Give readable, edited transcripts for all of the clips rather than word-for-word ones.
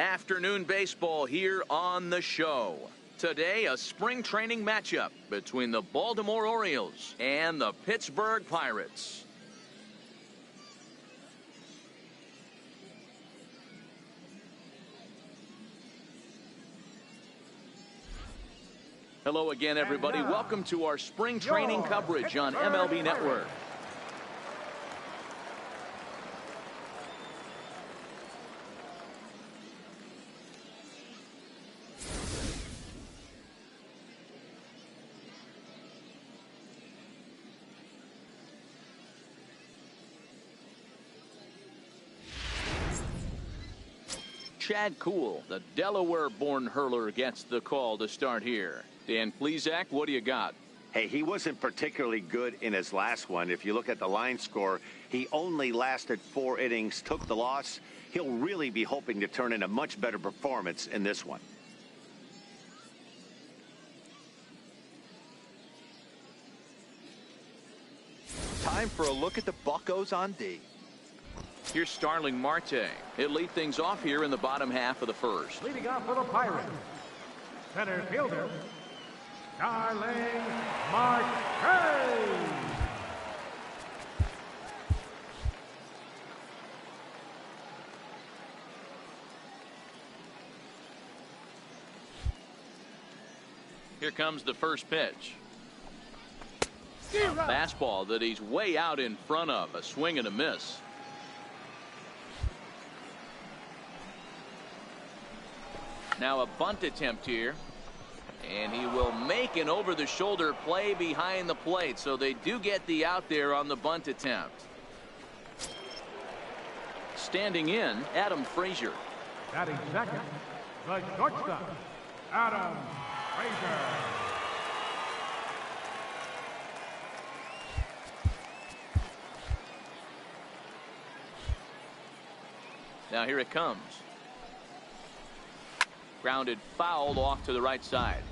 Afternoon baseball here on the show. Today, a spring training matchup between the Baltimore Orioles and the Pittsburgh Pirates. Hello again, everybody. Welcome to our spring training coverage on MLB Network. Chad Kuhl, the Delaware-born hurler, gets the call to start here. Dan Plesac, what do you got? Hey, he wasn't particularly good in his last one. If you look at the line score, he only lasted 4 innings, took the loss. He'll really be hoping to turn in a much better performance in this one. Time for a look at the Buccos on D. Here's Starling Marte. He'll lead things off here in the bottom half of the first. Leading off for the Pirates, center fielder, Starling Marte. Here comes the first pitch. A fastball that he's way out in front of. A swing and a miss. Now a bunt attempt here. And he will make an over-the-shoulder play behind the plate. So they do get the out there on the bunt attempt. Standing in, Adam Frazier. Batting second, the shortstop, Adam Frazier. Now here it comes. Grounded foul off to the right side.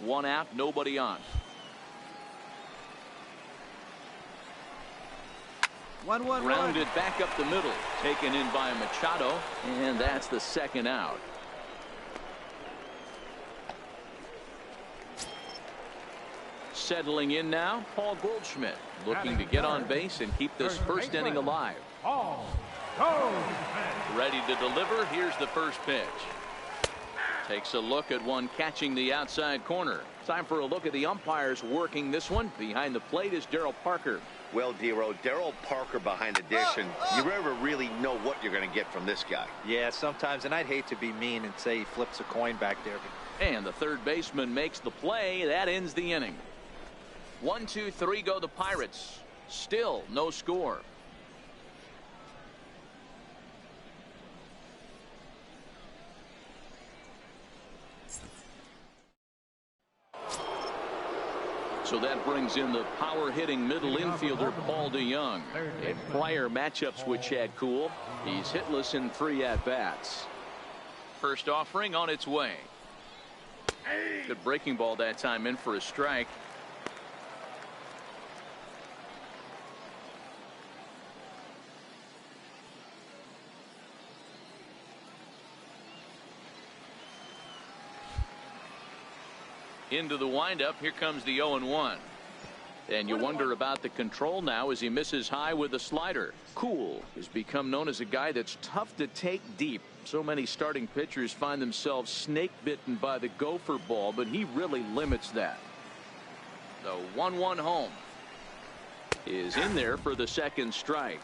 One out, nobody on. 1-1 Grounded back up the middle. Taken in by Machado. And that's the second out. Settling in now, Paul Goldschmidt, looking to get on base and keep this first inning alive. Ready to deliver. Here's the first pitch. Takes a look at one catching the outside corner. Time for a look at the umpires working this one. Behind the plate is Darryl Parker. Well, Dero, Darryl Parker behind the dish, and you never really know what you're going to get from this guy. Yeah, sometimes, and I'd hate to be mean and say he flips a coin back there. And the third baseman makes the play. That ends the inning. 1, 2, 3 go the Pirates. Still no score. So that brings in the power-hitting middle infielder Paul DeYoung. In prior matchups with Chad Kuhl, he's hitless in 3 at-bats. First offering on its way. Good breaking ball that time, in for a strike. Into the windup. Here comes the 0-1. And you wonder about the control now as he misses high with a slider. Kuhl has become known as a guy that's tough to take deep. So many starting pitchers find themselves snake bitten by the gopher ball, but he really limits that. The 1-1 home is in there for the second strike.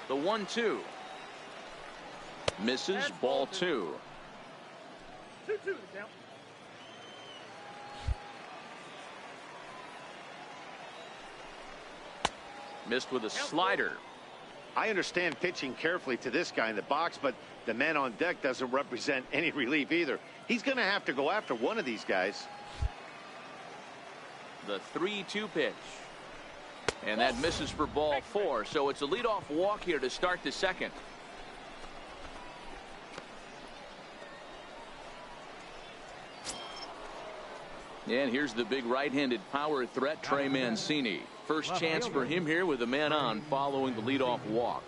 The 1-2 misses, ball 2. 2-2 down. Missed with a slider. I understand pitching carefully to this guy in the box, but the man on deck doesn't represent any relief either. He's going to have to go after one of these guys. The 3-2 pitch. And that misses for ball 4. So it's a leadoff walk here to start the second. And here's the big right-handed power threat, Trey Mancini. First chance for him here with a man on following the leadoff walk.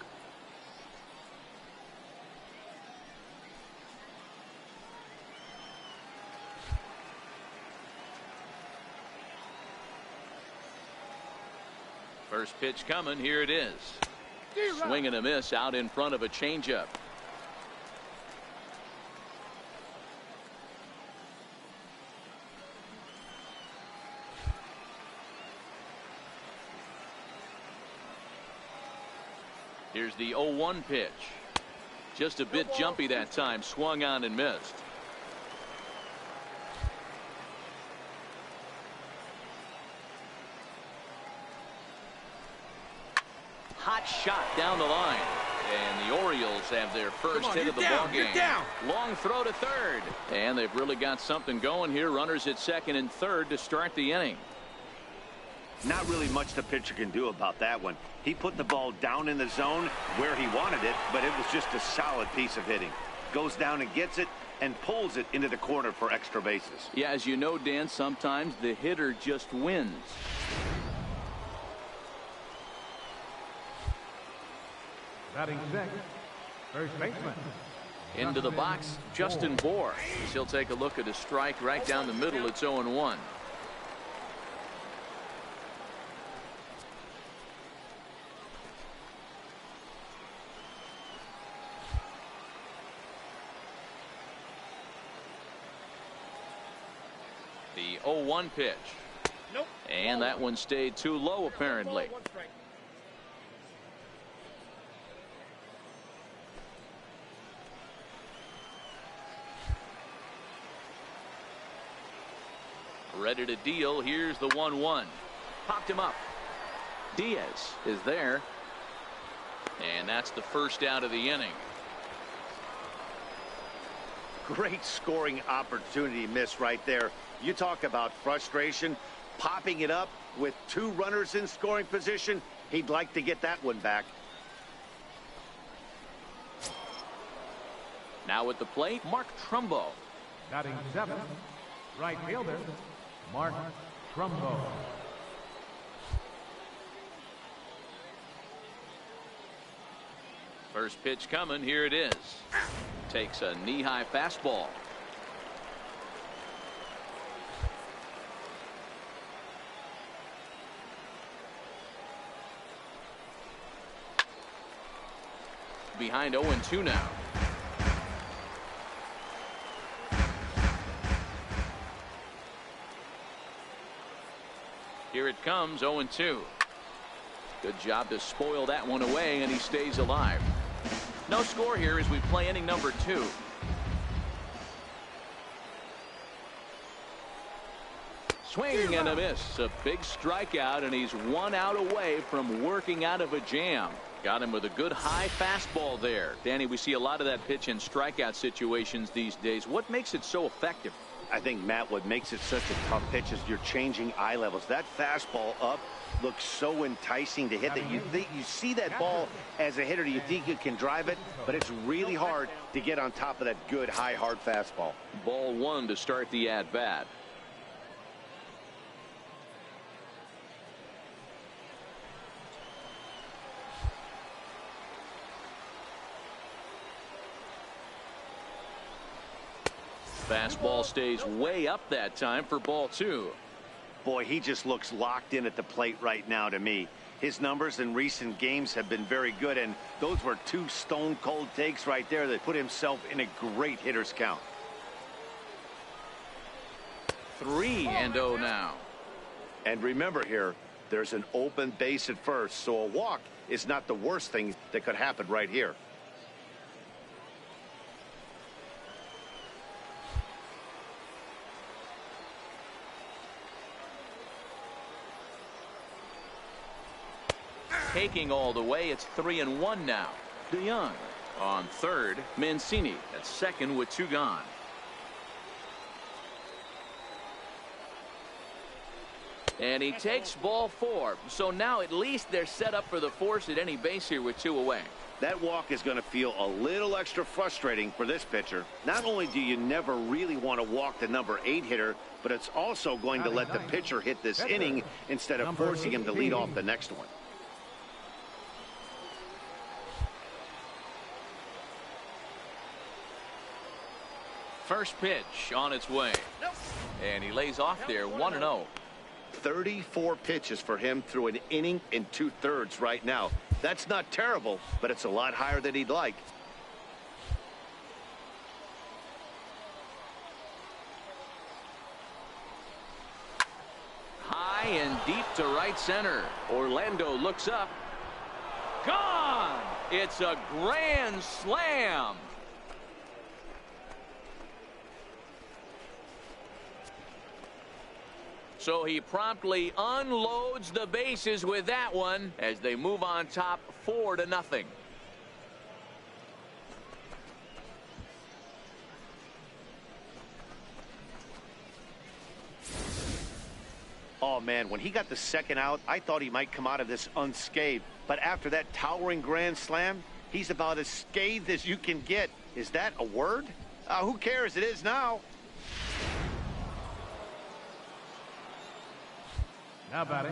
First pitch coming. Here it is. Swing and a miss out in front of a changeup. Here's the 0-1 pitch. Just a bit jumpy that time. Swung on and missed. Hot shot down the line. And the Orioles have their first hit of the ball game. Long throw to third. And they've really got something going here. Runners at second and third to start the inning. Not really much the pitcher can do about that one. He put the ball down in the zone where he wanted it, but it was just a solid piece of hitting. Goes down and gets it and pulls it into the corner for extra bases. Yeah, as you know, Dan, sometimes the hitter just wins. Batting sixth, first baseman. Into the box, Justin Bohr. He'll take a look at a strike right down the middle. It's 0-1. The 0-1 pitch. Nope. And that one stayed too low, apparently. Ready to deal. Here's the 1-1. Popped him up. Diaz is there. And that's the first out of the inning. Great scoring opportunity miss right there. You talk about frustration. Popping it up with 2 runners in scoring position. He'd like to get that one back. Now at the plate, Mark Trumbo. Batting seventh, right fielder, Mark Trumbo. First pitch coming. Here it is. Takes a knee-high fastball. Behind 0-2 now. Here it comes, 0-2. Good job to spoil that one away, and he stays alive. No score here as we play inning number 2. Swing and a miss. A big strikeout, and he's 1 out away from working out of a jam. Got him with a good high fastball there. Danny, we see a lot of that pitch in strikeout situations these days. What makes it so effective? I think, Matt, what makes it such a tough pitch is you're changing eye levels. That fastball up looks so enticing to hit that you see that ball as a hitter, you think you can drive it, but it's really hard to get on top of that good high hard fastball. Ball 1 to start the at bat. Fastball stays way up that time for ball 2. Boy, he just looks locked in at the plate right now to me. His numbers in recent games have been very good, and those were 2 stone-cold takes right there that put himself in a great hitter's count. 3-0 now. And remember here, there's an open base at first, so a walk is not the worst thing that could happen right here. Taking all the way, it's 3-1 now. DeYoung on third. Mancini at second with 2 gone. And he takes ball 4. So now at least they're set up for the force at any base here with 2 away. That walk is going to feel a little extra frustrating for this pitcher. Not only do you never really want to walk the number 8 hitter, but it's also going to let the pitcher hit this inning instead of forcing him to lead off the next one. First pitch on its way. And he lays off there 1-0. 34 pitches for him through an inning and 2/3 right now. That's not terrible, but it's a lot higher than he'd like. High and deep to right center. Orlando looks up. Gone! It's a grand slam. So he promptly unloads the bases with that one as they move on top 4-0. Oh, man, when he got the second out, I thought he might come out of this unscathed. But after that towering grand slam, he's about as scathed as you can get. Is that a word? Who cares? It is now. Now batting.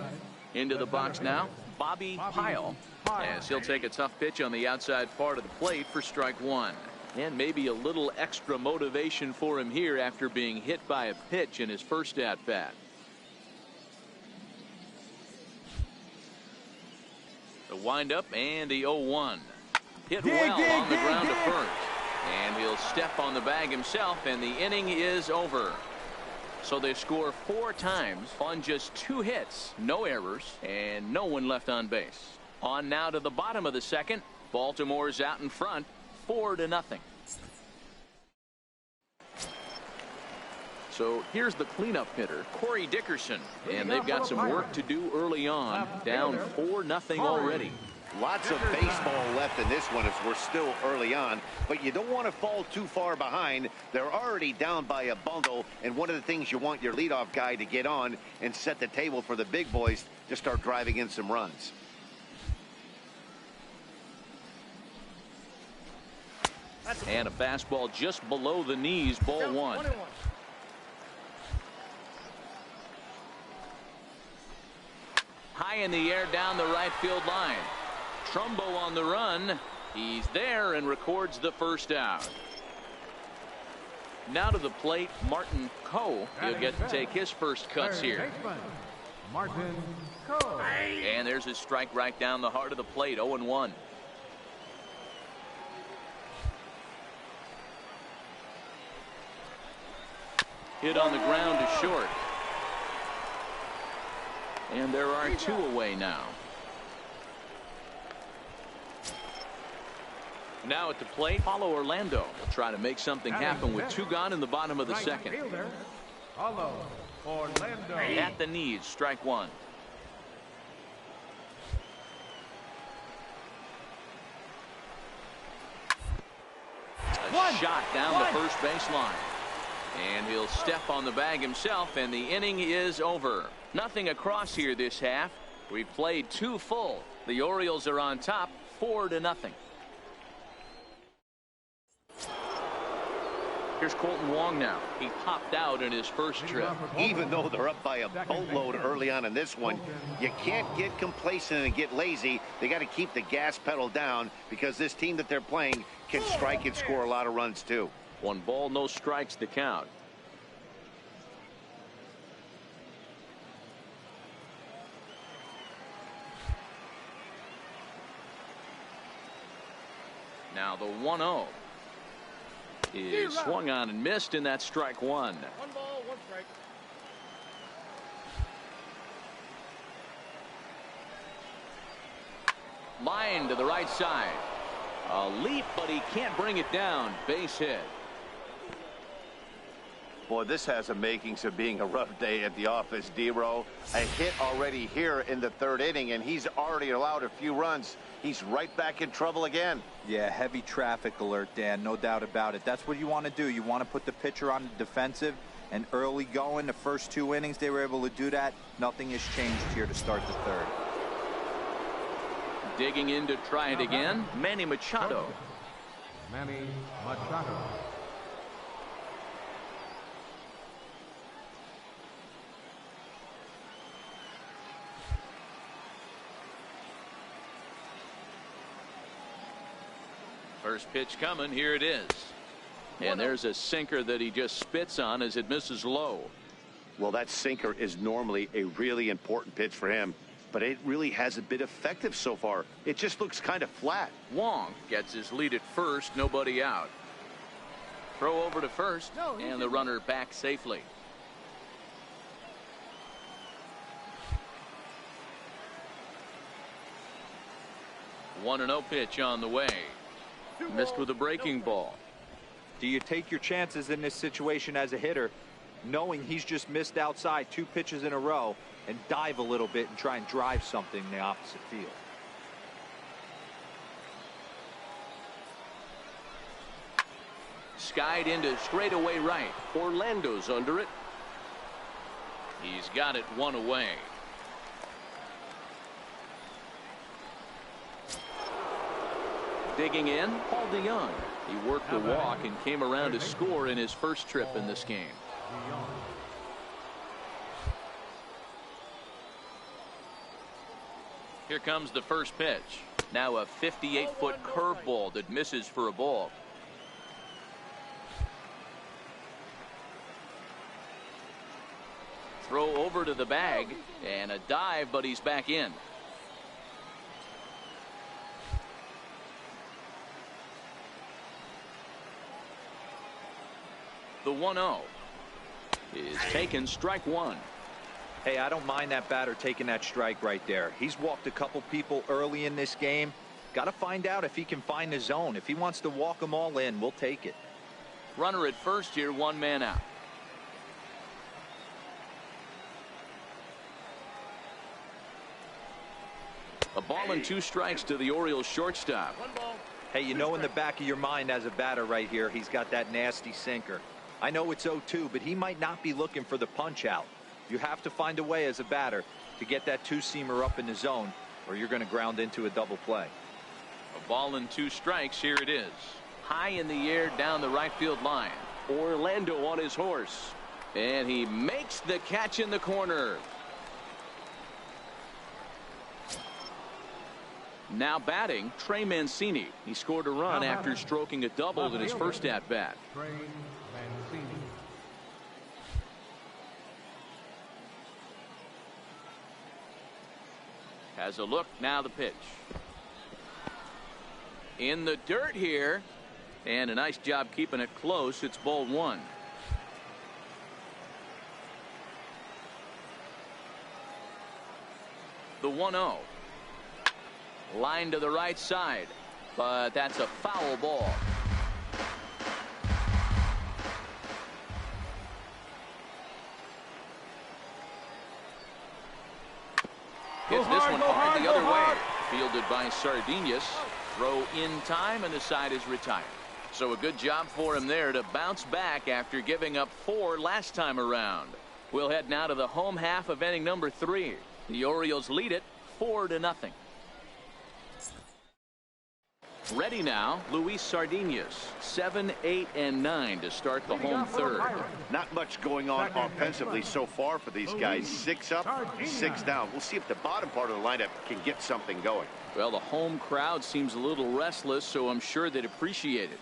Into the box now, Bobby Pyle, as he'll take a tough pitch on the outside part of the plate for strike 1. And maybe a little extra motivation for him here after being hit by a pitch in his first at-bat. The windup and the 0-1. Hit well on the ground to first. And he'll step on the bag himself, and the inning is over. So they score 4 times on just 2 hits, no errors, and no one left on base. On now to the bottom of the second. Baltimore's out in front, 4-0. So here's the cleanup hitter, Corey Dickerson, and they've got some work to do early on, down 4-0 already. Lots of baseball left in this one as we're still early on, but you don't want to fall too far behind. They're already down by a bundle, and one of the things you want your leadoff guy to get on and set the table for the big boys to start driving in some runs. And a fastball just below the knees, ball 1. High in the air down the right field line. Trumbo on the run. He's there and records the first out. Now to the plate, Martin Coe. He'll get to take his first cuts here. Martin Coe. And there's his strike right down the heart of the plate, 0-1. Hit on the ground to short. And there are 2 away now. Now at the plate, Paulo Orlando will try to make something happen with 2 gone in the bottom of the second. Paulo Orlando. At the knees, strike 1. A shot down the first baseline. And he'll step on the bag himself, and the inning is over. Nothing across here this half. We've played 2 full. The Orioles are on top, 4-0. Here's Colton Wong now. He popped out in his first trip. Even though they're up by a boatload early on in this one, you can't get complacent and get lazy. They got to keep the gas pedal down because this team that they're playing can strike and score a lot of runs too. 1 ball, no strikes to count. Now the 1-0 is swung on and missed, and that's strike 1. 1 ball, 1 strike. Line to the right side. A leap, but he can't bring it down. Base hit. Boy, this has the makings of being a rough day at the office, D-Row. A hit already here in the 3rd inning, and he's already allowed a few runs. He's right back in trouble again. Yeah, heavy traffic alert, Dan, no doubt about it. That's what you want to do. You want to put the pitcher on the defensive. And early going, the first 2 innings, they were able to do that. Nothing has changed here to start the third. Digging in to try it again, Manny Machado. Manny Machado. First pitch coming, here it is. And there's a sinker that he just spits on as it misses low. Well, that sinker is normally a really important pitch for him, but it really hasn't been effective so far. It just looks kind of flat. Wong gets his lead at first, nobody out. Throw over to first, and the runner back safely. One and 0 pitch on the way. Missed with a breaking ball. Do you take your chances in this situation as a hitter, knowing he's just missed outside 2 pitches in a row, and dive a little bit and try and drive something in the opposite field? Skied into straightaway right. Orlando's under it. He's got it 1 away. Digging in, Paul DeYoung. He worked the walk and came around to score in his first trip in this game. Here comes the first pitch. Now a 58-foot curveball that misses for a ball. Throw over to the bag and a dive, but he's back in. The 1-0 is taken, strike 1. Hey, I don't mind that batter taking that strike right there. He's walked a couple people early in this game. Got to find out if he can find the zone. If he wants to walk them all in, we'll take it. Runner at first here, 1 man out. A ball and 2 strikes to the Orioles shortstop. Hey, you know in the back of your mind as a batter right here, he's got that nasty sinker. I know it's 0-2, but he might not be looking for the punch out. You have to find a way as a batter to get that 2-seamer up in the zone, or you're going to ground into a double play. A ball and 2 strikes. Here it is. High in the air down the right field line. Orlando on his horse. And he makes the catch in the corner. Now batting, Trey Mancini. He scored a run after stroking a double in his first at-bat. Trey Mancini. Has a look, now the pitch. In the dirt here, and a nice job keeping it close. It's ball 1. The 1-0. Line to the right side, but that's a foul ball. Hits this one hard the other way. Fielded by Sardinhas. Throw in time, and the side is retired. So a good job for him there to bounce back after giving up 4 last time around. We'll head now to the home half of inning number 3. The Orioles lead it 4-0. Ready now, Luis Sardinhas. 7, 8, and 9 to start the home third. Not much going on offensively so far for these guys. 6 up, 6 down. We'll see if the bottom part of the lineup can get something going. Well, the home crowd seems a little restless, so I'm sure they'd appreciate it.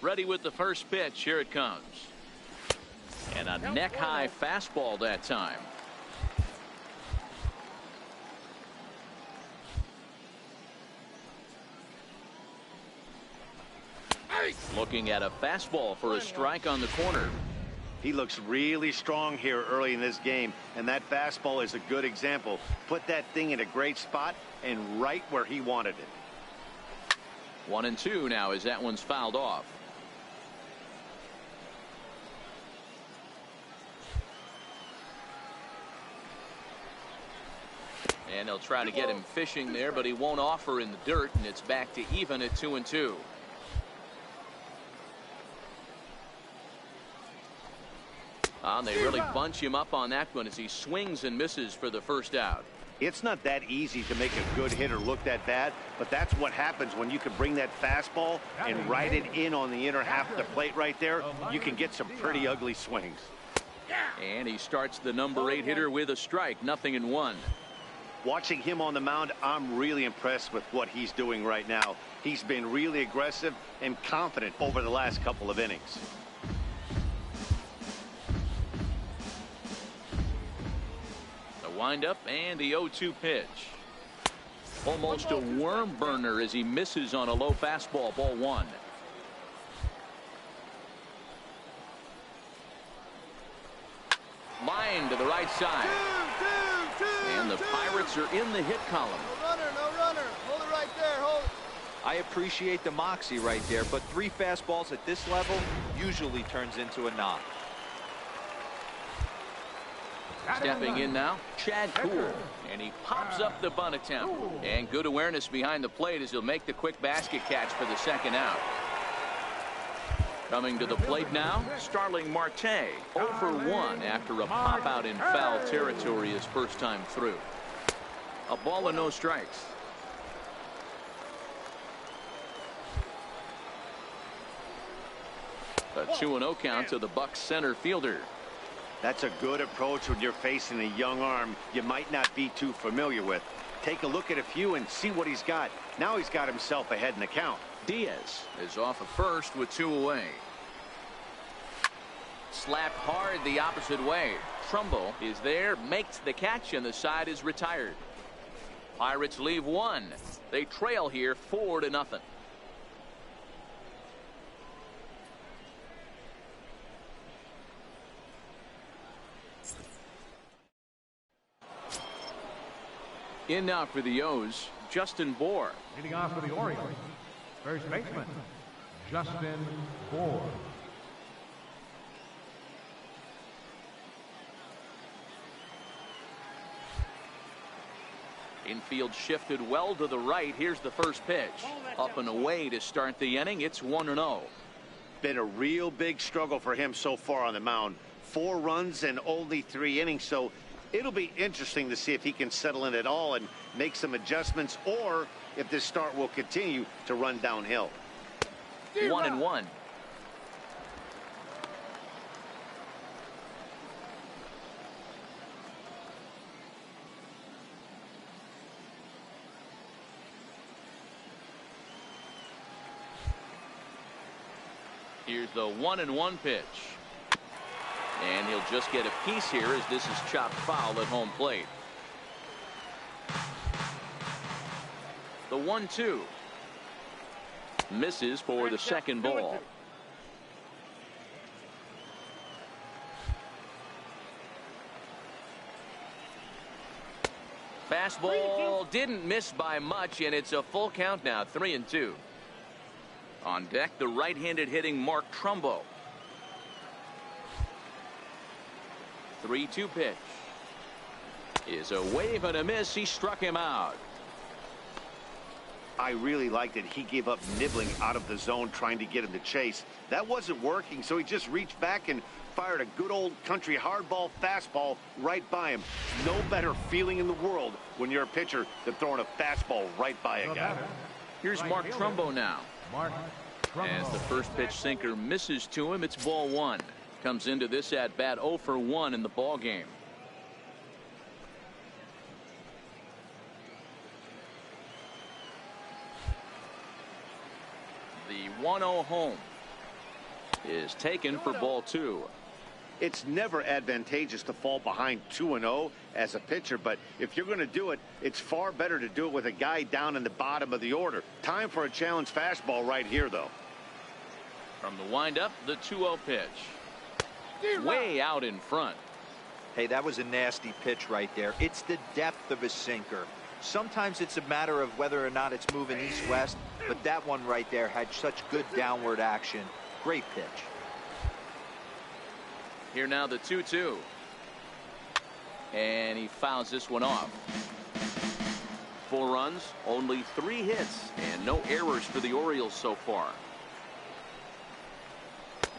Ready with the first pitch. Here it comes. And a neck-high fastball that time. Looking at a fastball for a strike on the corner. He looks really strong here early in this game, and that fastball is a good example. Put that thing in a great spot and right where he wanted it. 1-2 now as that one's fouled off. And they'll try to get him fishing there, but he won't offer in the dirt, and it's back to even at 2-2. They really bunch him up on that one as he swings and misses for the first out. It's not that easy to make a good hitter look that bad, but that's what happens when you can bring that fastball and ride it in on the inner half of the plate right there. You can get some pretty ugly swings. And he starts the number 8 hitter with a strike, 0-1. Watching him on the mound, I'm really impressed with what he's doing right now. He's been really aggressive and confident over the last couple of innings. Wind up and the 0-2 pitch. Almost a worm burner as he misses on a low fastball. Ball 1. Line to the right side. And the Pirates are in the hit column. No runner, no runner. Hold it right there. Hold it. I appreciate the moxie right there, but 3 fastballs at this level usually turns into a knock. Stepping in now, Chad Cool, and he pops up the bunt attempt. And good awareness behind the plate as he'll make the quick basket catch for the second out. Coming to the plate now, Starling Marte, 0 for 1 after a pop out in foul territory his first time through. A ball and no strikes. A 2-0 count to the Bucs center fielder. That's a good approach when you're facing a young arm you might not be too familiar with. Take a look at a few and see what he's got. Now he's got himself ahead in the count. Diaz is off of first with 2 away. Slapped hard the opposite way. Trumbo is there, makes the catch, and the side is retired. Pirates leave 1. They trail here 4-0. In now for the O's, Justin Bour. Leading off for the Orioles, first baseman, Justin Bour. Infield shifted well to the right. Here's the first pitch. Up and away to start the inning. It's 1-0. Been a real big struggle for him so far on the mound. 4 runs and only 3 innings, so it'll be interesting to see if he can settle in at all and make some adjustments, or if this start will continue to run downhill. 1-1. Here's the 1-1 pitch. And he'll just get a piece here as this is chopped foul at home plate. The 1-2. Misses for the second ball. Fastball didn't miss by much, and it's a full count now, 3-2. On deck, the right-handed hitting Mark Trumbo. 3-2 pitch is a wave and a miss. He struck him out. I really liked it. He gave up nibbling out of the zone trying to get him to chase. That wasn't working, so he just reached back and fired a good old country hardball fastball right by him. No better feeling in the world when you're a pitcher than throwing a fastball right by a guy. Here's Mark Trumbo now. As the first pitch sinker misses to him, it's ball 1. Comes into this at bat 0 for 1 in the ball game. The 1-0 home. is taken for ball 2. It's never advantageous to fall behind 2-0 as a pitcher, but if you're going to do it, it's far better to do it with a guy down in the bottom of the order. Time for a challenge fastball right here, though. From the windup, the 2-0 pitch. Way out in front. Hey, that was a nasty pitch right there. It's the depth of a sinker. Sometimes it's a matter of whether or not it's moving east-west, but that one right there had such good downward action. Great pitch. Here now the 2-2. And he fouls this one off. 4 runs, only 3 hits, and no errors for the Orioles so far.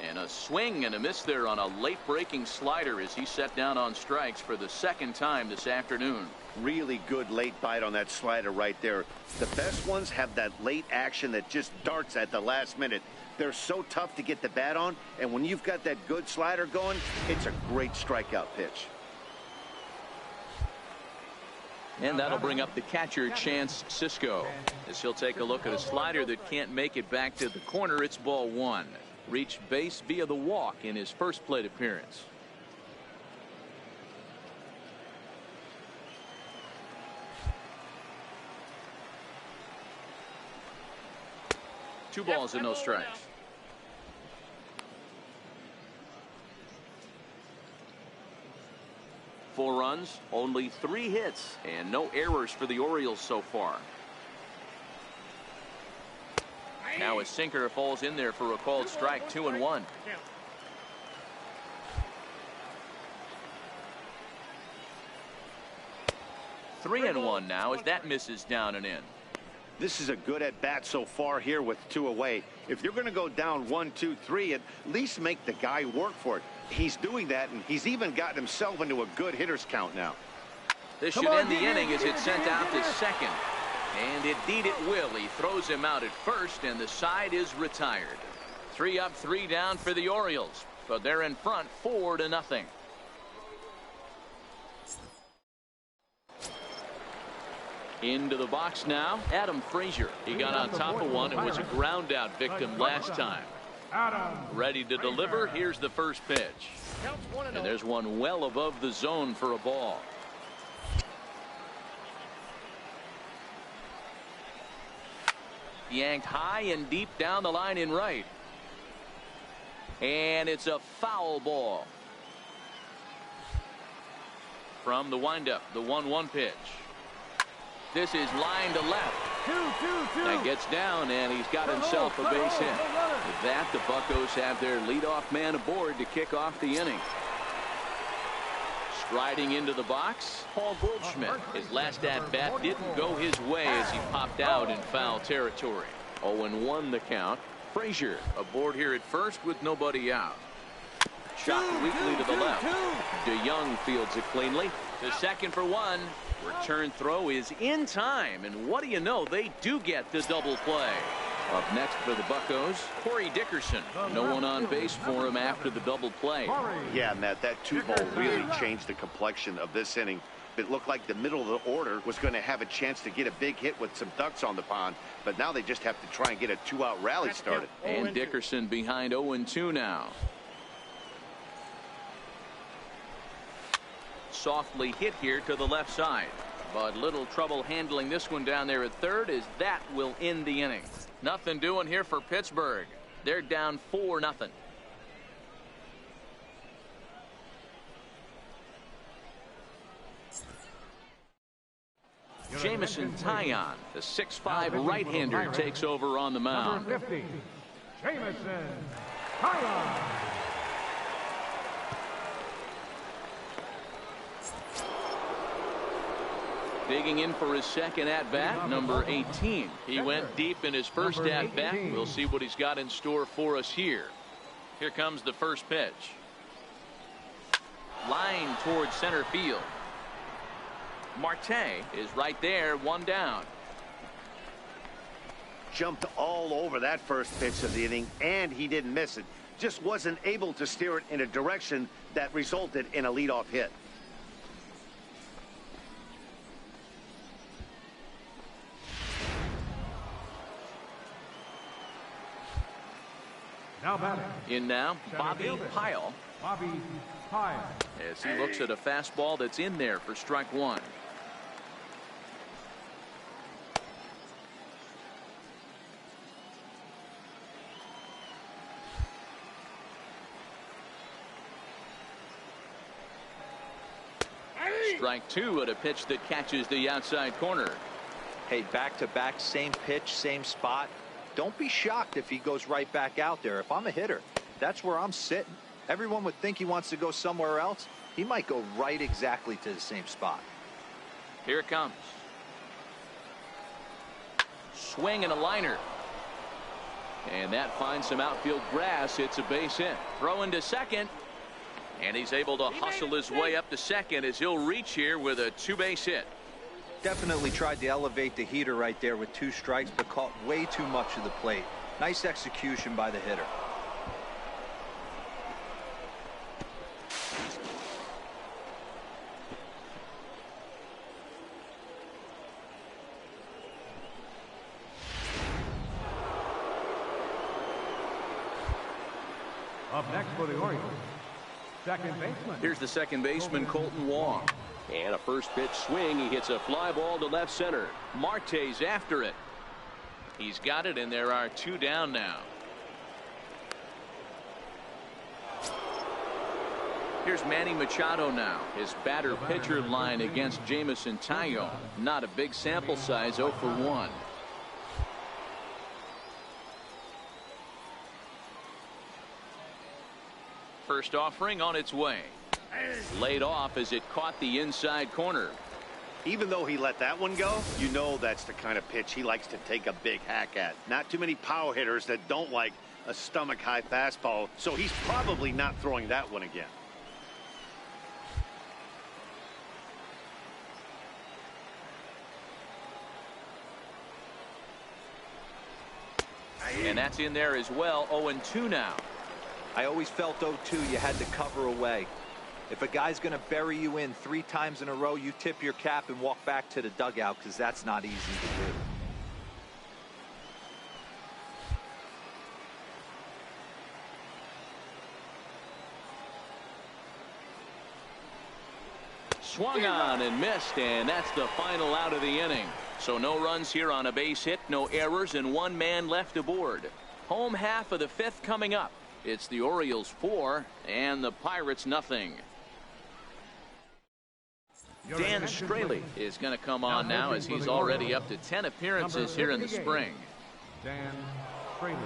And a swing and a miss there on a late breaking slider as he set down on strikes for the 2nd time this afternoon. Really good late bite on that slider right there. The best ones have that late action that just darts at the last minute. They're so tough to get the bat on, and when you've got that good slider going, it's a great strikeout pitch. And that'll bring up the catcher, Chance Sisco, as he'll take a look at a slider that can't make it back to the corner. It's ball 1. Reached base via the walk in his first plate appearance. Two balls and no strikes. Four runs, only 3 hits, and no errors for the Orioles so far. Now a sinker falls in there for a called strike. 2-1. Three and one now as that misses down and in. This is a good at bat so far here with 2 away. If you're going to go down 1, 2, 3, at least make the guy work for it. He's doing that, and he's even gotten himself into a good hitter's count now. This should end the inning as it's sent out to second. And indeed it will. He throws him out at first, and the side is retired. 3 up, 3 down for the Orioles, but they're in front 4-0. Into the box now, Adam Frazier. He got on top of one and was a ground out victim last time. Ready to deliver. Here's the first pitch. And there's one well above the zone for a ball. Yanked high and deep down the line in right. And it's a foul ball. From the windup, the 1-1 pitch. This is line to left. That gets down, and he's got himself a base hit. With that, the Buccos have their leadoff man aboard to kick off the inning. Striding into the box, Paul Goldschmidt. His last at-bat didn't go his way as he popped out in foul territory. 0-1 the count. Frazier aboard here at first with nobody out. Shot weakly to the left. DeYoung fields it cleanly. To second for 1. Return throw is in time, and what do you know, they do get the double play. Up next for the Buccos, Corey Dickerson. No one on base for him after the double play. Yeah, Matt, that 2-ball really changed the complexion of this inning. It looked like the middle of the order was going to have a chance to get a big hit with some ducks on the pond, but now they just have to try and get a 2-out rally started. And Dickerson behind 0-2 now. Softly hit here to the left side, but little trouble handling this one down there at third, as that will end the inning. Nothing doing here for Pittsburgh. They're down 4-0. Jamison Taillon, the 6'5" right-hander, takes over on the mound. Number 50, Jamison Taillon. Digging in for his second at-bat, number 18. He went deep in his first at-bat. We'll see what he's got in store for us here. Here comes the first pitch. Line towards center field. Marte is right there, 1 down. Jumped all over that first pitch of the inning, and he didn't miss it. Just wasn't able to steer it in a direction that resulted in a leadoff hit. Now batting. In now, Bobby Pyle. Bobby Pyle. As he looks at a fastball that's in there for strike one. Strike two at a pitch that catches the outside corner. Hey, back-to-back, same pitch, same spot. Don't be shocked if he goes right back out there. If I'm a hitter, that's where I'm sitting. Everyone would think he wants to go somewhere else. He might go right exactly to the same spot. Here it comes. Swing and a liner. And that finds some outfield grass. It's a base hit. Throw into second. And he's able to hustle his way up to second as he'll reach here with a two-base hit. Definitely tried to elevate the heater right there with 2 strikes, but caught way too much of the plate. Nice execution by the hitter. Up next for the Orioles, second baseman. Here's the second baseman, Colton Wong. And a first pitch swing. He hits a fly ball to left center. Marte's after it. He's got it, and there are 2 down now. Here's Manny Machado now. His batter-pitcher line against Jamison Tyone. Not a big sample size, 0 for 1. First offering on its way. Laid off as it caught the inside corner. Even though he let that one go, you know that's the kind of pitch he likes to take a big hack at. Not too many power hitters that don't like a stomach-high fastball, so he's probably not throwing that one again. And that's in there as well. 0-2 now. I always felt 0-2 you had to cover away. If a guy's going to bury you in 3 times in a row, you tip your cap and walk back to the dugout, because that's not easy to do. Swung on and missed, and that's the final out of the inning. So no runs here on a base hit, no errors, and 1 man left aboard. Home half of the 5th coming up. It's the Orioles 4 and the Pirates nothing. Dan Straley is going to come on now as he's already up to 10 appearances here in the spring. Dan Straley.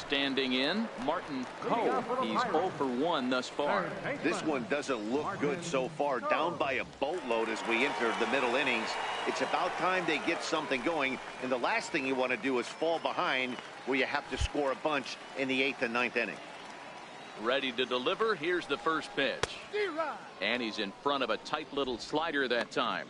Standing in, Martin Poe. He's 0 for 1 thus far. This one doesn't look good so far. Down by a boatload as we enter the middle innings. It's about time they get something going, and the last thing you want to do is fall behind where you have to score a bunch in the 8th and 9th inning. Ready to deliver. Here's the first pitch. And he's in front of a tight little slider that time.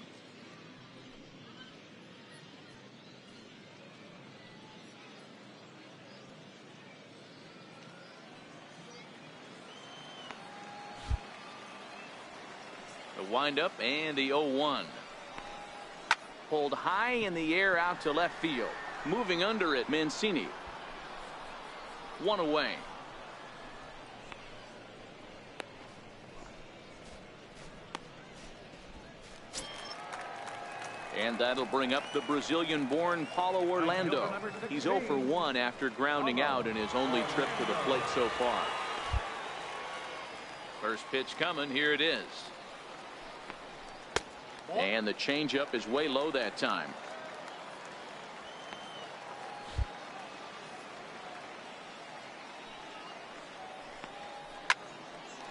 The windup and the 0-1. Pulled high in the air out to left field. Moving under it, Mancini. 1 away. And that'll bring up the Brazilian-born Paulo Orlando. He's 0 for 1 after grounding out in his only trip to the plate so far. First pitch coming. Here it is. And the changeup is way low that time.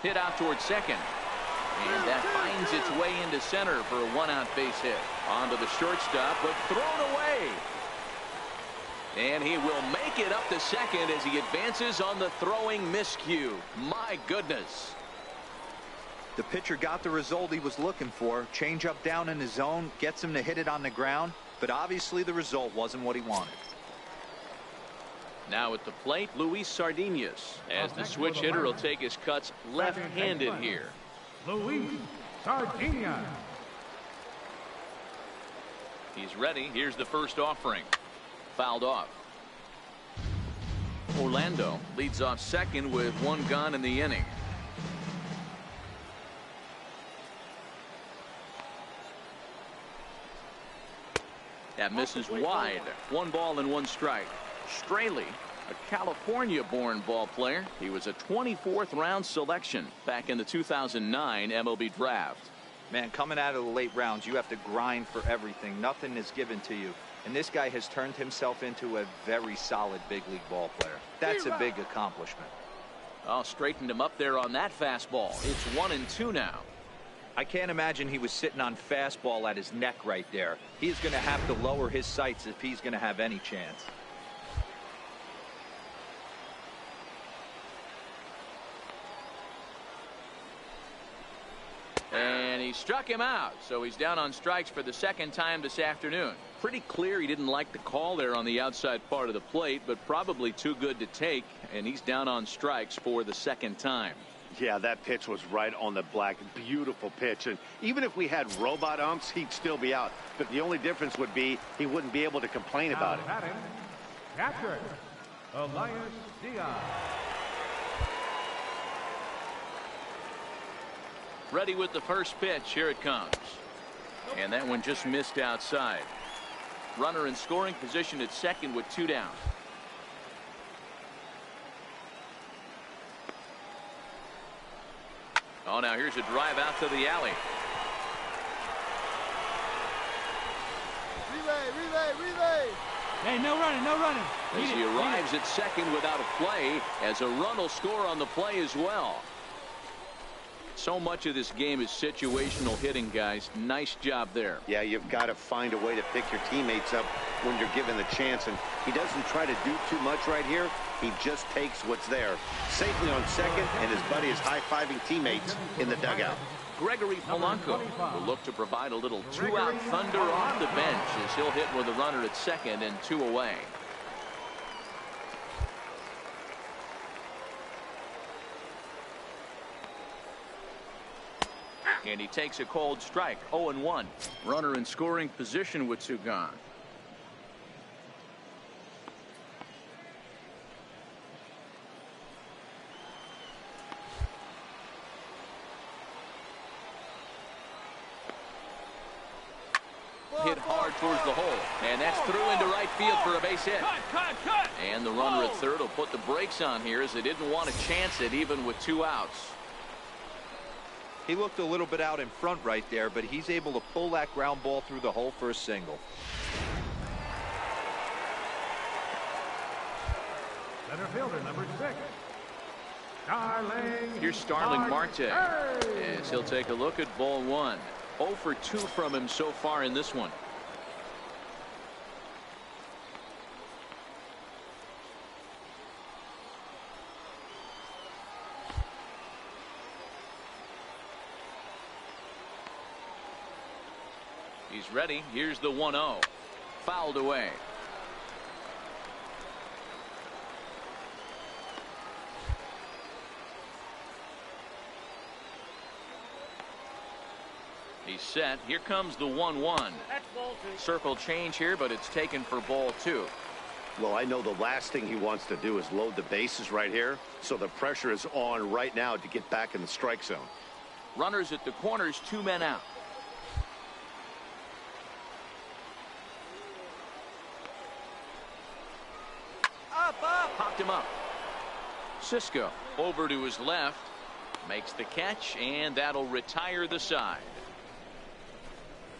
Hit out towards second. And that finds its way into center for a 1-out base hit. Onto the shortstop, but thrown away. And he will make it up to second as he advances on the throwing miscue. My goodness. The pitcher got the result he was looking for. Change up down in his zone, gets him to hit it on the ground, but obviously the result wasn't what he wanted. Now at the plate, Luis Sardinas, as the switch hitter will take his cuts left-handed here. Luis Sardinas. He's ready. Here's the first offering. Fouled off. Orlando leads off second with one gone in the inning. That misses wide. 1 ball and 1 strike. Straley, a California-born ball player. He was a 24th round selection back in the 2009 MLB draft. Man, coming out of the late rounds, you have to grind for everything. Nothing is given to you. And this guy has turned himself into a very solid big league ball player. That's a big accomplishment. Oh, straightened him up there on that fastball. It's 1-2 now. I can't imagine he was sitting on fastball at his neck right there. He's going to have to lower his sights if he's going to have any chance. And he struck him out, so he's down on strikes for the second time this afternoon. Pretty clear he didn't like the call there on the outside part of the plate, but probably too good to take, and he's down on strikes for the second time. Yeah, that pitch was right on the black. Beautiful pitch. And even if we had robot umps, he'd still be out. But the only difference would be he wouldn't be able to complain about it. Catcher, Elias Diaz. Ready with the first pitch. Here it comes. And that one just missed outside. Runner in scoring position at second with 2 down. Oh, now here's a drive out to the alley. Relay. Hey, no running, no running. As he arrives at second without a play, as a run will score on the play as well. So much of this game is situational hitting, guys. Nice job there. Yeah, you've got to find a way to pick your teammates up when you're given the chance. And he doesn't try to do too much right here. He just takes what's there. Safely on second, and his buddy is high-fiving teammates in the dugout. Gregory Polanco will look to provide a little 2-out thunder off the bench as he'll hit with a runner at second and 2 away. And he takes a cold strike. 0-1. Runner in scoring position with 2 gone. Hit hard towards the hole, and that's through into right field for a base hit. Cut. And the runner at third will put the brakes on here as they didn't want to chance it even with 2 outs. He looked a little bit out in front right there, but he's able to pull that ground ball through the hole for a single. Center fielder, number 6. Starling. Here's Starling Marte as he'll take a look at ball 1. 0 for 2 from him so far in this one. He's ready. Here's the 1-0. Fouled away. He's set. Here comes the 1-1. Circle change here, but it's taken for ball 2. Well, I know the last thing he wants to do is load the bases right here, so the pressure is on right now to get back in the strike zone. Runners at the corners, 2 men out. Popped him up. Cisco over to his left, makes the catch, and that'll retire the side.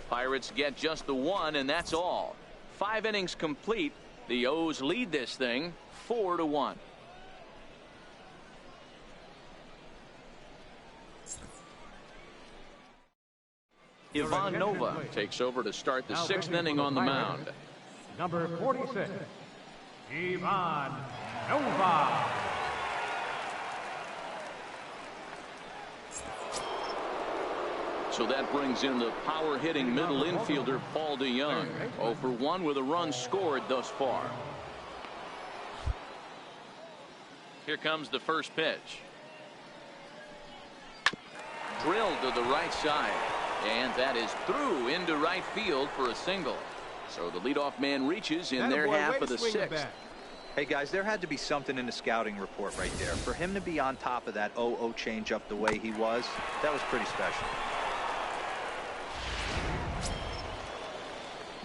Pirates get just the 1, and that's all. 5 innings complete. The O's lead this thing 4-1. Ivan Nova takes over to start the 6th inning on the mound. Number 46. Ivan Nova. So that brings in the power-hitting middle infielder Paul DeYoung. 0 for 1 with a run scored thus far. Here comes the first pitch. Drilled to the right side. And that is through into right field for a single. So the leadoff man reaches in their half of the sixth. Hey guys, there had to be something in the scouting report right there. For him to be on top of that 0-0 changeup the way he was, that was pretty special.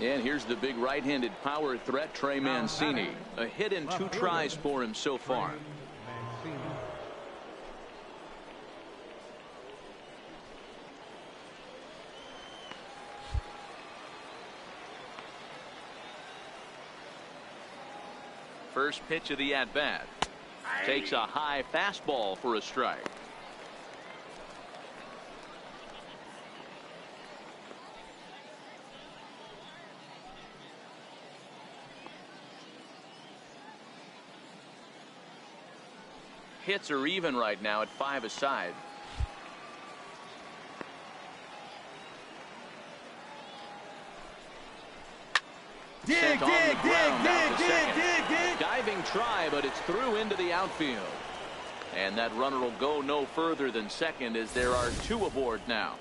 And here's the big right-handed power threat, Trey Mancini. A hit in 2 tries for him so far. First pitch of the at-bat. Takes a high fastball for a strike. Hits are even right now at 5 aside. Dig. Diving try, but it's through into the outfield. And that runner will go no further than second as there are 2 aboard now.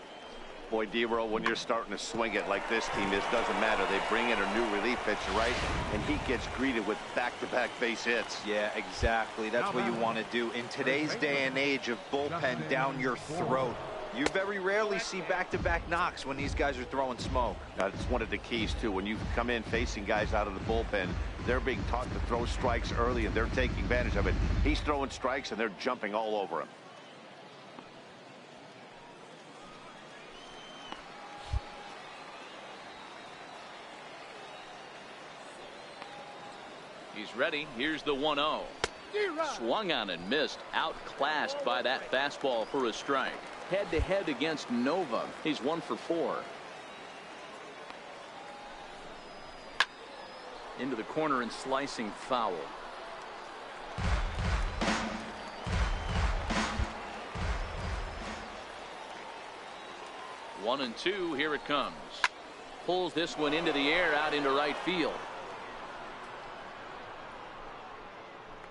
Boy, D-Roll, when you're starting to swing it like this team is, doesn't matter. They bring in a new relief pitcher, right? And he gets greeted with back-to-back base hits. Yeah, exactly. That's what you want to do. In today's day and age of bullpen down your throat, you very rarely see back-to-back knocks when these guys are throwing smoke. That's one of the keys, too. When you come in facing guys out of the bullpen, they're being taught to throw strikes early, and they're taking advantage of it. He's throwing strikes, and they're jumping all over him. He's ready. Here's the 1-0. Swung on and missed. Outclassed by that fastball for a strike. Head-to-head against Nova. He's 1 for 4. Into the corner and slicing foul. One and 2. Here it comes. Pulls this one into the air out into right field.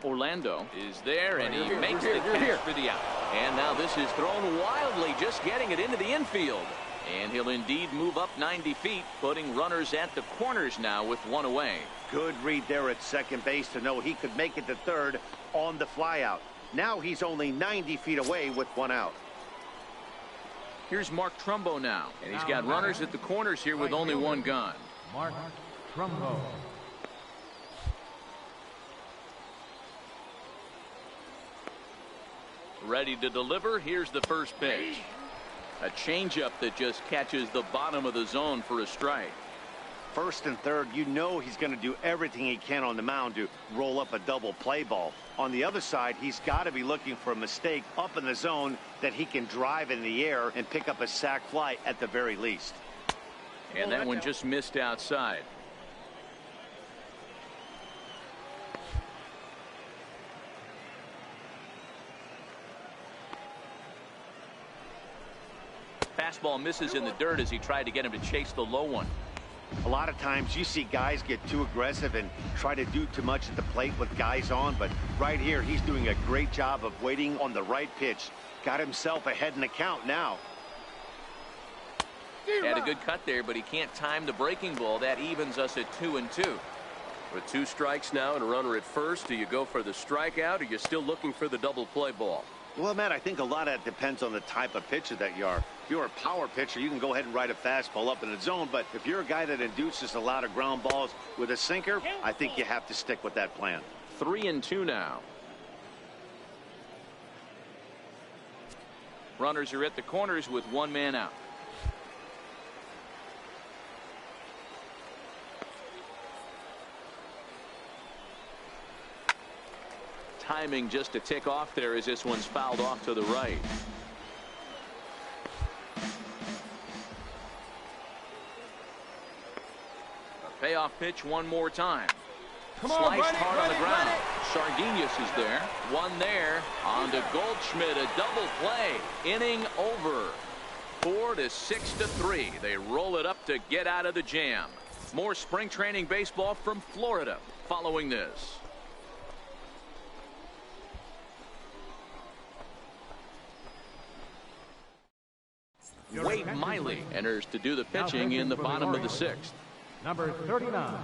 Orlando is there, and he makes the catch for the out. And now this is thrown wildly, just getting it into the infield. And he'll indeed move up 90 feet, putting runners at the corners now with 1 away. Good read there at second base to know he could make it to third on the flyout. Now he's only 90 feet away with 1 out. Here's Mark Trumbo now, and he's got runners at the corners here with only 1 gun. Mark Trumbo. Ready to deliver. Here's the first pitch. A changeup that just catches the bottom of the zone for a strike. First and third, you know he's going to do everything he can on the mound to roll up a double play ball. On the other side, he's got to be looking for a mistake up in the zone that he can drive in the air and pick up a sac fly at the very least. And that one just missed outside. Fastball misses in the dirt as he tried to get him to chase the low one. A lot of times you see guys get too aggressive and try to do too much at the plate with guys on, but right here he's doing a great job of waiting on the right pitch. Got himself ahead in the count now. Had a good cut there, but he can't time the breaking ball. That evens us at 2 and 2. With 2 strikes now and a runner at first, do you go for the strikeout or you're still looking for the double play ball? Well, Matt, I think a lot of that depends on the type of pitcher that you are. If you're a power pitcher, you can go ahead and ride a fastball up in the zone. But if you're a guy that induces a lot of ground balls with a sinker, I think you have to stick with that plan. 3 and 2 now. Runners are at the corners with 1 man out. Timing just a tick off there as this one's fouled off to the right. A payoff pitch one more time. Sliced hard on the ground. Sardinius is there. One there. On to Goldschmidt. A double play. Inning over. 4-6-3. They roll it up to get out of the jam. More spring training baseball from Florida following this. Wade Miley enters to do the pitching in the bottom of the 6th. Number 39,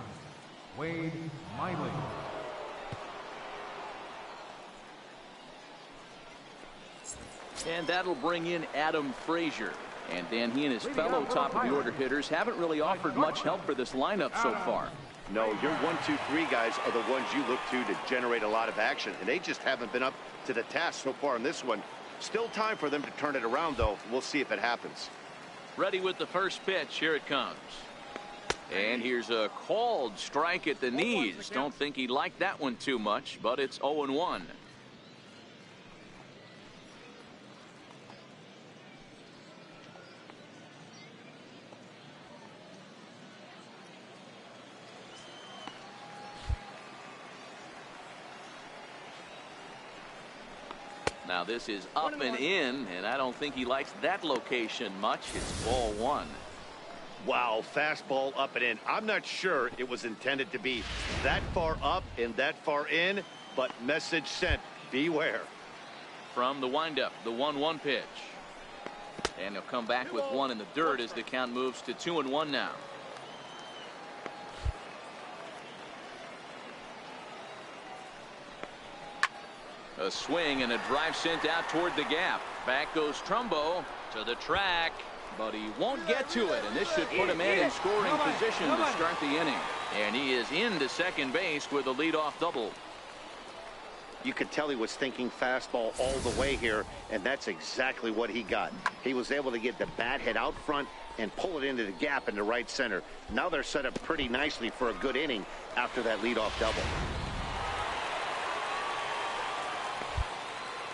Wade Miley. And that'll bring in Adam Frazier. And then he and his fellow top of the order hitters haven't really offered much help for this lineup so far. No, your 1, 2, 3 guys are the ones you look to generate a lot of action, and they just haven't been up to the task so far in this one. Still time for them to turn it around, though. We'll see if it happens. Ready with the first pitch. Here it comes. And here's a called strike at the knees. Don't think he liked that one too much, but it's 0-1. Now this is up and in, and I don't think he likes that location much. It's ball 1. Wow, fastball up and in. I'm not sure it was intended to be that far up and that far in, but message sent. Beware. From the windup, the 1-1 pitch. And he'll come back with one in the dirt as the count moves to 2-1 now. A swing and a drive sent out toward the gap. Back goes Trumbo to the track, but he won't get to it, and this should put him in scoring position to start the inning. And he is into second base with a leadoff double. You could tell he was thinking fastball all the way here, and that's exactly what he got. He was able to get the bat head out front and pull it into the gap in the right center. Now they're set up pretty nicely for a good inning after that leadoff double.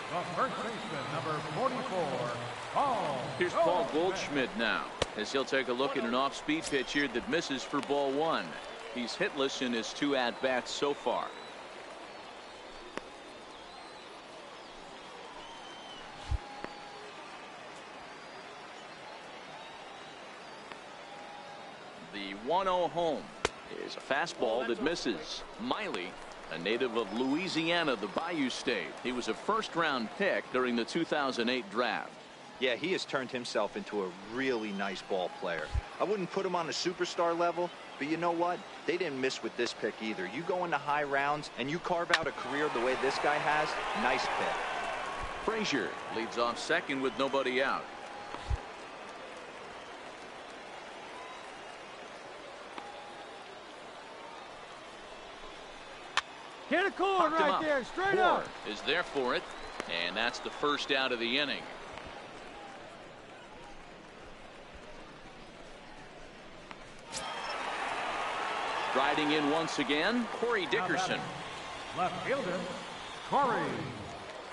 The first baseman, number 44, Paul. Here's Paul Goldschmidt now, as he'll take a look at an off-speed pitch here that misses for ball 1. He's hitless in his 2 at-bats so far. The 1-0 home is a fastball that misses. Miley, a native of Louisiana, the Bayou State. He was a first-round pick during the 2008 draft. Yeah, he has turned himself into a really nice ball player. I wouldn't put him on a superstar level, but you know what? They didn't miss with this pick either. You go into high rounds and you carve out a career the way this guy has, nice pick. Frazier leads off second with nobody out. Hit a cord right there, straight up. Is there for it, and that's the first out of the inning. Striding in once again, Corey Dickerson. Left fielder, Corey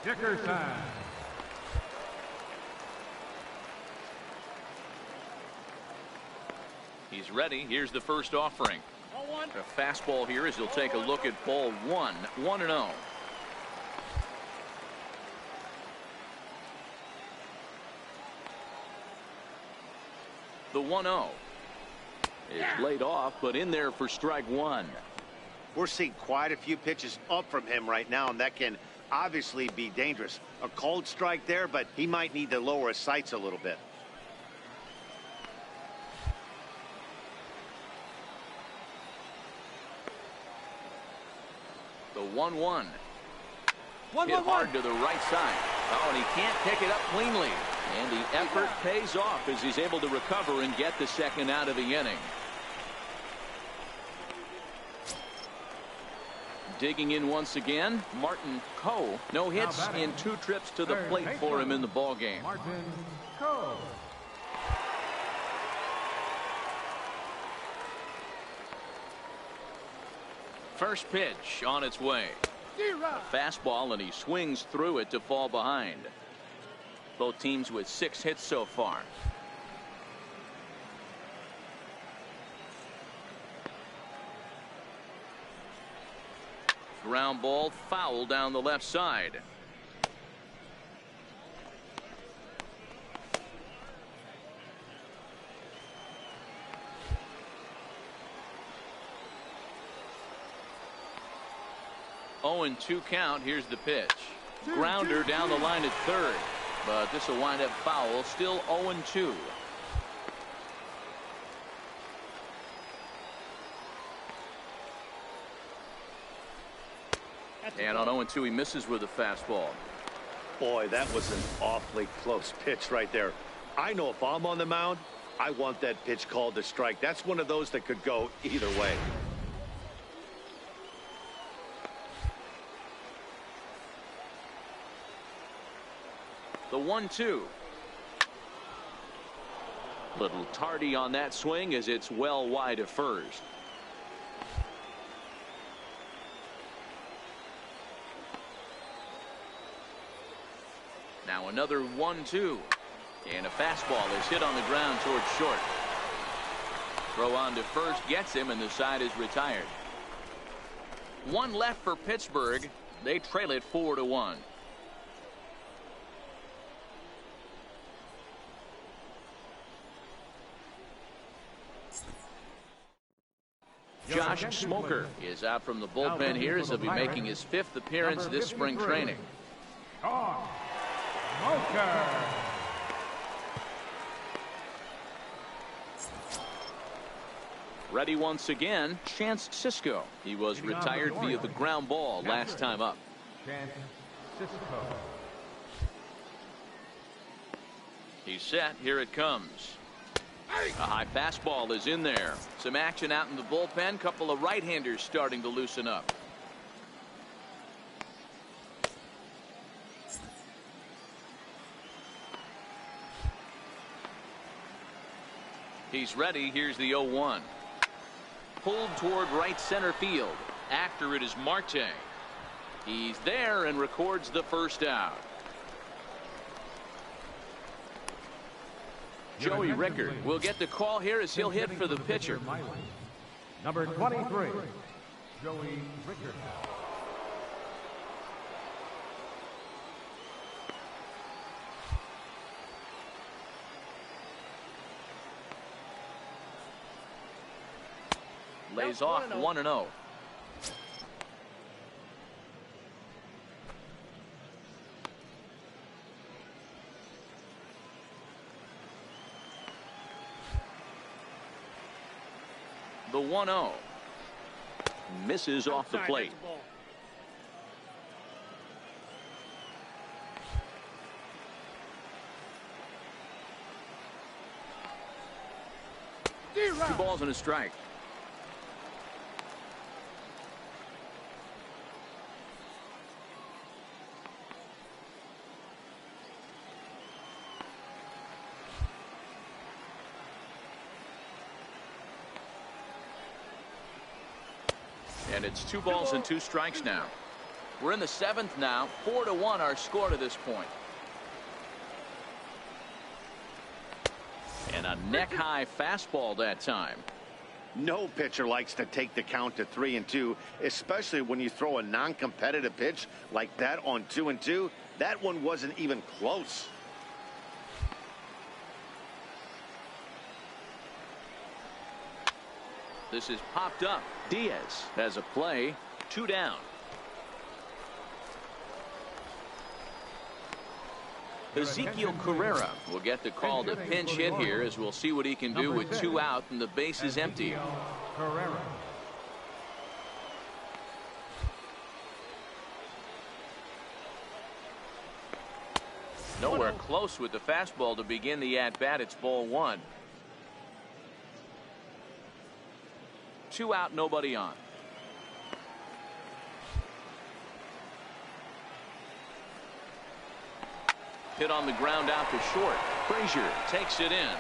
Dickerson. He's ready. Here's the first offering. A fastball here as he'll take a look at ball 1, 1-0. The 1-0 is laid off, but in there for strike 1. We're seeing quite a few pitches up from him right now, and that can obviously be dangerous. A cold strike there, but he might need to lower his sights a little bit. The 1-1. Hit hard to the right side. Oh, and he can't pick it up cleanly. And the effort pays off as he's able to recover and get the second out of the inning. Digging in once again, Martin Coe. No hits in 2 trips to the plate for him in the ballgame. Martin Coe. First pitch on its way. A fastball, and he swings through it to fall behind. Both teams with 6 hits so far. Ground ball foul down the left side. Oh, and 2 count. Here's the pitch. Grounder down the line at third, but this will wind up foul. Still 0-2. And on 0-2, he misses with a fastball. Boy, that was an awfully close pitch right there. I know if I'm on the mound, I want that pitch called a strike. That's one of those that could go either way. The 1-2. Little tardy on that swing as it's well wide of first. Now another 1-2. And a fastball is hit on the ground towards short. Throw on to first gets him, and the side is retired. 1 left for Pittsburgh. They trail it 4-1. Josh Smoker is out from the bullpen here as he'll be making his 5th appearance this spring training. Smoker. Ready once again, Chance Sisco. He was retired via the ground ball last time up. Chance Sisco. He's set. Here it comes. A high fastball is in there. Some action out in the bullpen. Couple of right-handers starting to loosen up. He's ready. Here's the 0-1. Pulled toward right center field. After it is Marte. He's there and records the first out. Joey Rickard will get the call here as he'll hit for the pitcher. Number 23, Joey Rickard. Lays off 1-0. The 1-0 misses off the plate. Two balls and a strike. And it's 2 balls and 2 strikes now. We're in the 7th now. 4-1 our score to this point. And a neck-high fastball that time. No pitcher likes to take the count to 3-2, especially when you throw a non-competitive pitch like that on 2-2. That one wasn't even close. This is popped up. Diaz has a play. 2 down. Ezekiel Carrera will get the call to pinch hit here, as we'll see what he can do with 2 out and the base is empty. Carrera. Nowhere close with the fastball to begin the at-bat. It's ball 1. 2 out, nobody on. Hit on the ground out to short. Frazier takes it in.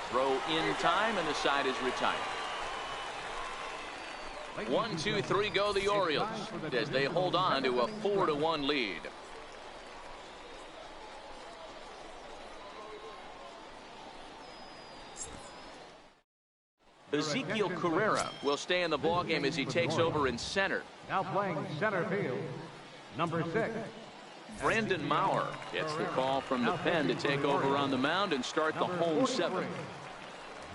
Throw in time, and the side is retired. 1, 2, 3 go the Orioles as they hold on to a 4-1 lead. Ezekiel Carrera will stay in the ballgame as he takes over in center. Now playing center field, number 6. Brandon Maurer gets the call from the pen to take over on the mound and start the home 7th.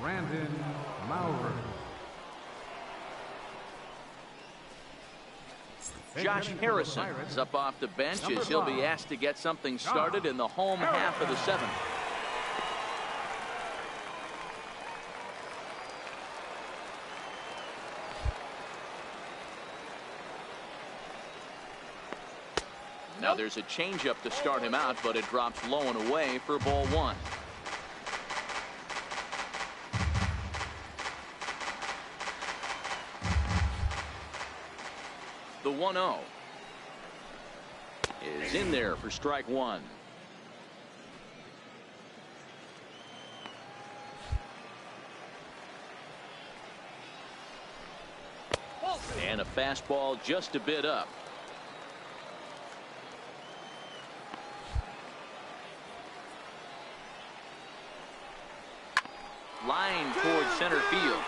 Brandon Maurer. Josh Harrison is up off the bench as he'll be asked to get something started in the home half of the 7th. Now there's a changeup to start him out, but it drops low and away for ball 1. The 1-0 is in there for strike 1. And a fastball just a bit up. Line towards center field,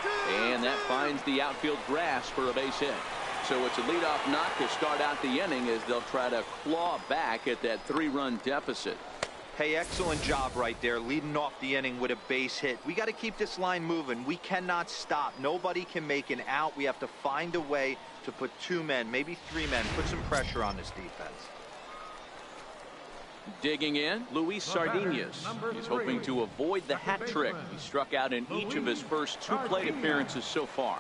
and that finds the outfield grass for a base hit. So it's a leadoff knock to start out the inning as they'll try to claw back at that 3-run deficit. Hey, excellent job right there, leading off the inning with a base hit. We got to keep this line moving. We cannot stop. Nobody can make an out. We have to find a way to put 2 men, maybe 3 men, put some pressure on this defense. Digging in, Luis Sardinas. He's hoping to avoid the hat trick. He struck out in each of his first 2 plate appearances so far.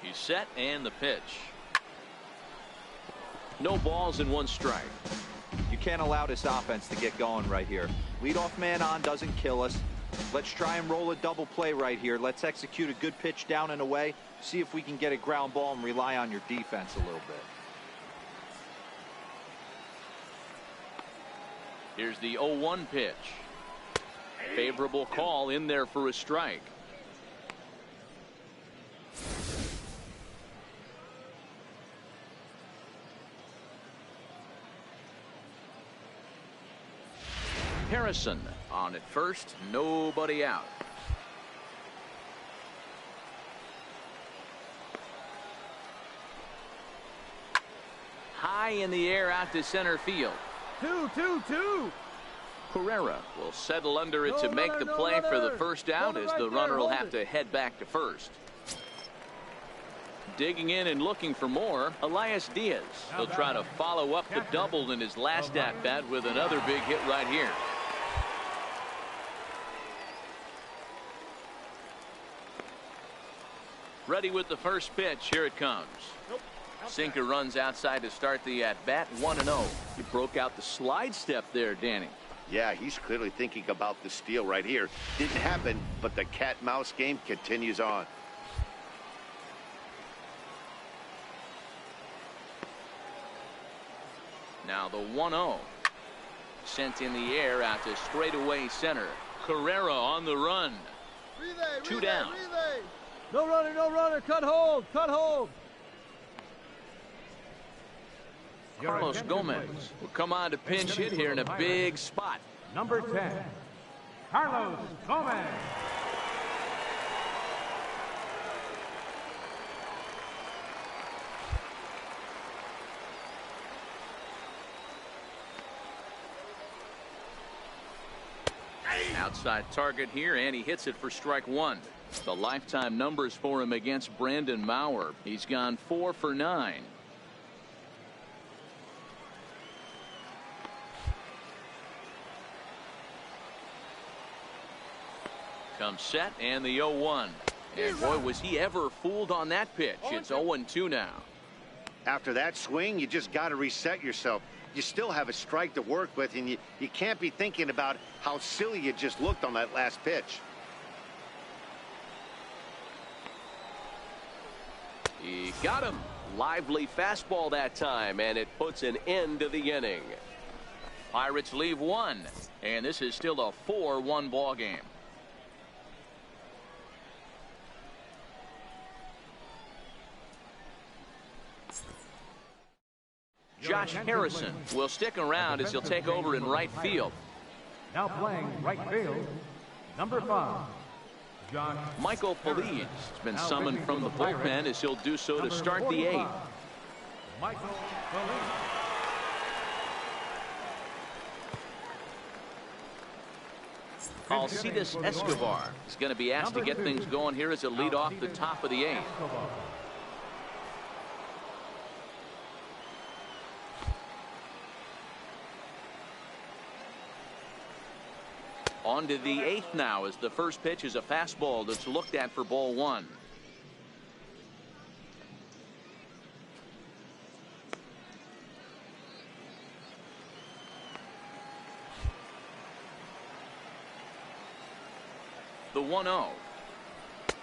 He's set, and the pitch. No balls and 1 strike. You can't allow this offense to get going right here. Leadoff man on doesn't kill us. Let's try and roll a double play right here. Let's execute a good pitch down and away. See if we can get a ground ball and rely on your defense a little bit. Here's the 0-1 pitch. Favorable call in there for a strike. Harrison on at first, nobody out. High in the air out to center field. 2-2-2. Carrera will settle under it to make the play for the first out as the runner will have to head back to first. Digging in and looking for more, Elias Diaz. He'll try to follow up the double in his last at-bat with another big hit right here. Ready with the first pitch. Here it comes. Sinker runs outside to start the at-bat. 1-0. He broke out the slide step there, Danny. Yeah, he's clearly thinking about the steal right here. Didn't happen, but the cat-mouse game continues on. Now the 1-0. Sent in the air out to straightaway center. Carrera on the run. 2 down. No runner, no runner. Cut hold, cut hold. Carlos Gomez will come on to pinch hit here in a big spot. Number 10, Carlos Gomez. Outside target here, and he hits it for strike 1. The lifetime numbers for him against Brandon Maurer. He's gone 4 for 9. Comes set, and the 0-1. And boy, was he ever fooled on that pitch. It's 0-2 now. After that swing, you just got to reset yourself. You still have a strike to work with, and you can't be thinking about how silly you just looked on that last pitch. He got him. Lively fastball that time, and it puts an end to the inning. Pirates leave 1, and this is still a 4-1 ball game. Josh Harrison will stick around as he'll take over in right field. Now playing right field, number 5. Josh Michael Police has been summoned from the bullpen as he'll do so to start the 8th. Michael Police. Alcides Escobar is going to be asked to get things going here as a lead off the top of the 8th. On to the 8th now as the first pitch is a fastball that's looked at for ball 1. The 1-0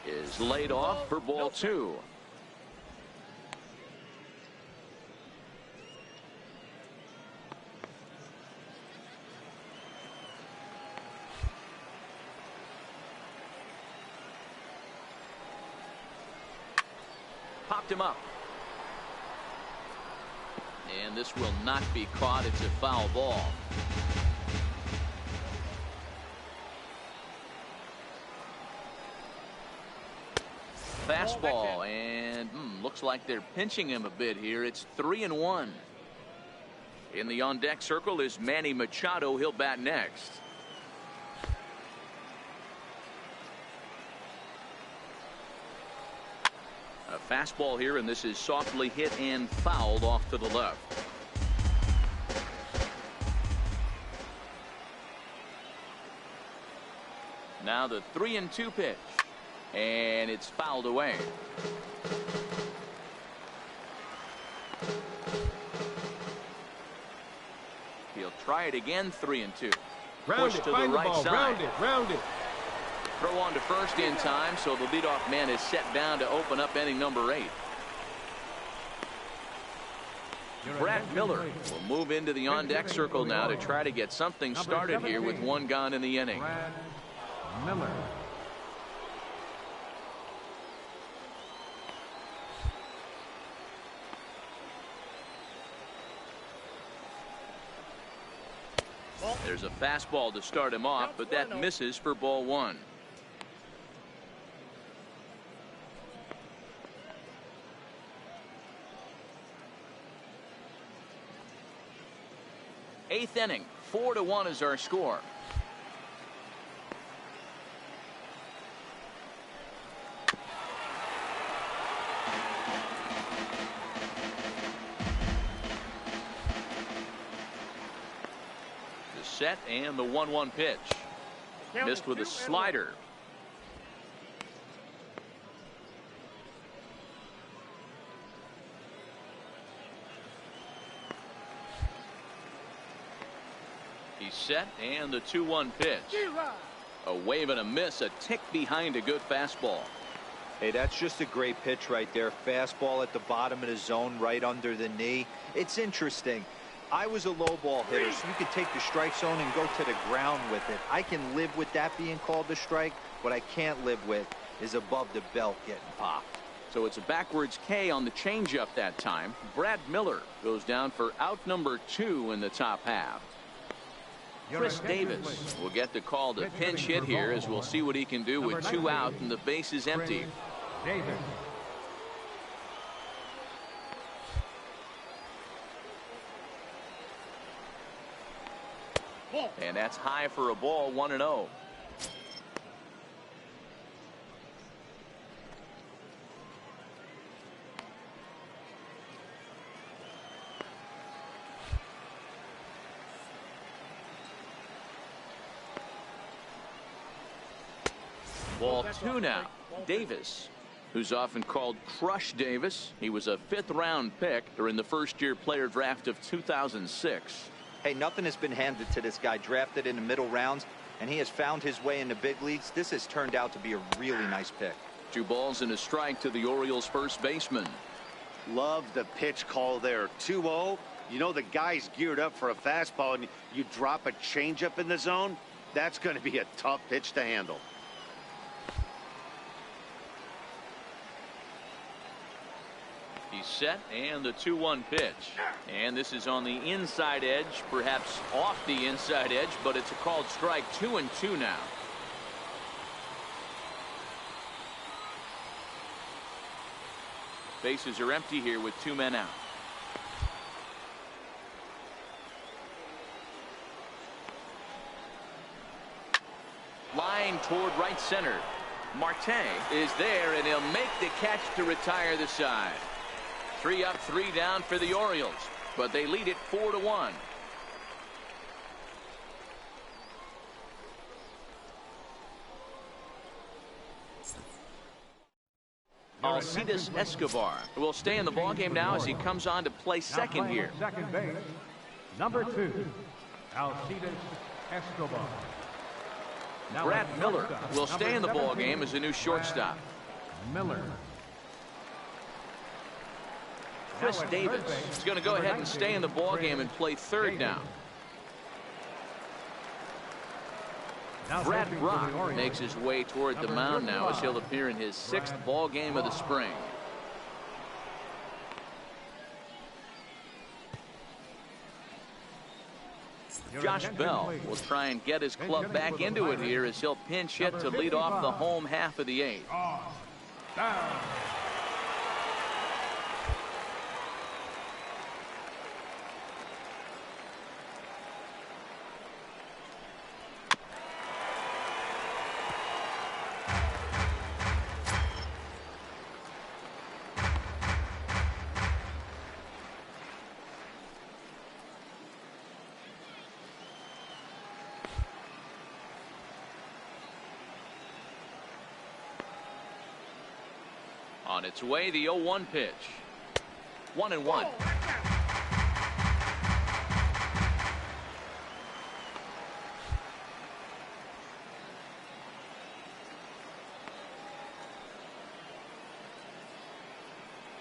is laid off for ball 2. Popped him up. And this will not be caught. It's a foul ball. Fastball, and looks like they're pinching him a bit here. It's 3-1. In the on-deck circle is Manny Machado. He'll bat next. A fastball here, and this is softly hit and fouled off to the left. Now the 3-2 pitch, and it's fouled away. He'll try it again. 3-2. Push to the right side. Round it. Throw on to first in time, so the leadoff man is set down to open up inning number 8. Brad Miller will move into the on-deck circle now to try to get something started here with 1 gone in the inning. Brad Miller. There's a fastball to start him off, but that misses for ball 1. Eighth inning, 4-1 is our score. The set and the 1-1 pitch. Missed with a slider. He's set, and the 2-1 pitch. A wave and a miss, a tick behind a good fastball. Hey, that's just a great pitch right there. Fastball at the bottom of the zone, right under the knee. It's interesting. I was a low ball hitter, so you could take the strike zone and go to the ground with it. I can live with that being called a strike. What I can't live with is above the belt getting popped. So it's a backwards K on the changeup that time. Brad Miller goes down for out number 2 in the top half. Chris Davis will get the call to pinch hit here, as we'll see what he can do with 2 out and the base is empty. Davis. And that's high for a ball. 1-0. Ball 2 now. Davis, who's often called Crush Davis. He was a 5th-round pick during the first-year player draft of 2006. Hey, nothing has been handed to this guy. Drafted in the middle rounds, and he has found his way in the big leagues. This has turned out to be a really nice pick. 2 balls and a strike to the Orioles first baseman. Love the pitch call there. 2-0. You know the guy's geared up for a fastball, and you drop a changeup in the zone. That's going to be a tough pitch to handle. He's set, and the 2-1 pitch. And this is on the inside edge, perhaps off the inside edge, but it's a called strike. 2-2 now. Bases are empty here with 2 men out. Line toward right center. Marte is there, and he'll make the catch to retire the side. 3 up, 3 down for the Orioles, but they lead it 4-1. Alcides Escobar will stay in the ballgame now as he comes on to play second here. Second base, number 2, Alcides Escobar. Now Brad Miller will stay in the ballgame as a new shortstop. Miller. Chris Davis is going to go ahead and stay in the ballgame and play third now. Brad Brock makes his way toward the mound now as he'll appear in his 6th ball game of the spring. Josh Bell will try and get his club back into it here as he'll pinch hit to lead off the home half of the 8th. On its way, the 0-1 pitch. 1-1.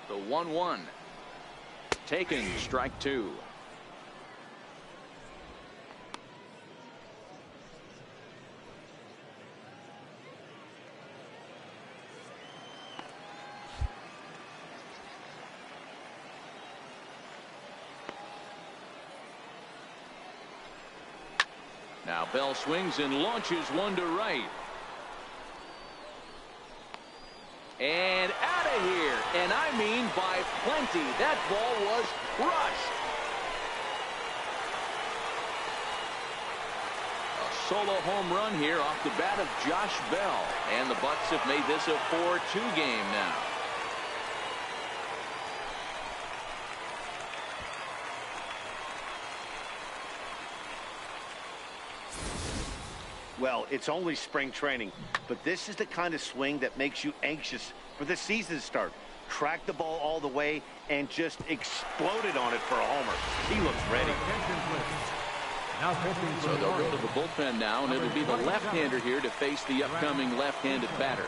The 1-1. Taken, strike 2. Now Bell swings and launches one to right. And out of here. And I mean by plenty. That ball was crushed. A solo home run here off the bat of Josh Bell. And the Bucks have made this a 4-2 game now. Well, it's only spring training, but this is the kind of swing that makes you anxious for the season to start. Track the ball all the way and just exploded on it for a homer. He looks ready. So they'll go to the bullpen now, and it'll be the left-hander here to face the upcoming left-handed batter.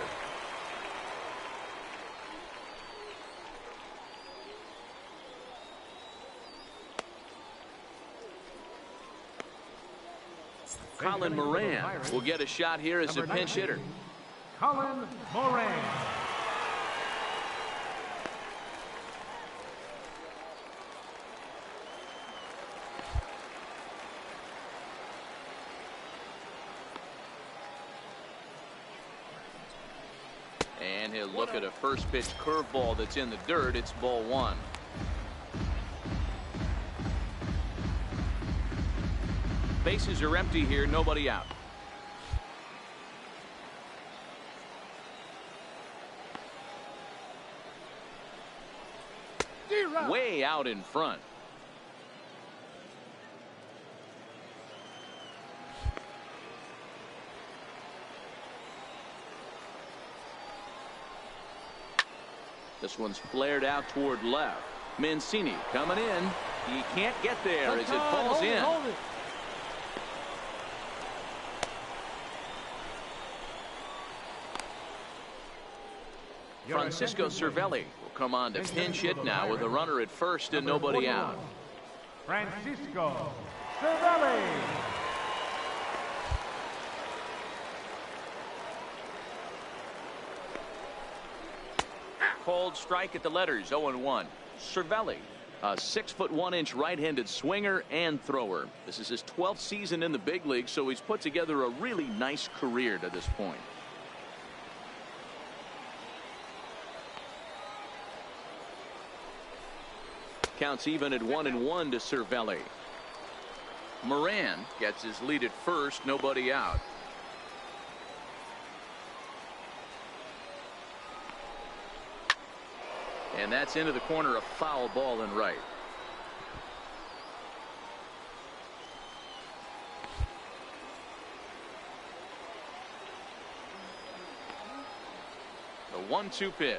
Colin Moran will get a shot here as a pinch hitter. Colin Moran. And he'll look at a first pitch curveball that's in the dirt. It's ball 1. Bases are empty here, nobody out. Way out in front. This one's flared out toward left. Mancini coming in. He can't get there as it falls in. Francisco Cervelli will come on to pinch hit now with a runner at first and nobody out. Francisco Cervelli. Called strike at the letters, 0-1. Cervelli, a 6'1" right-handed swinger and thrower. This is his 12th season in the big league, so he's put together a really nice career to this point. Counts even at 1-1 to Cervelli. Moran gets his lead at first, nobody out. And that's into the corner, a foul ball and right. The 1-2 pitch.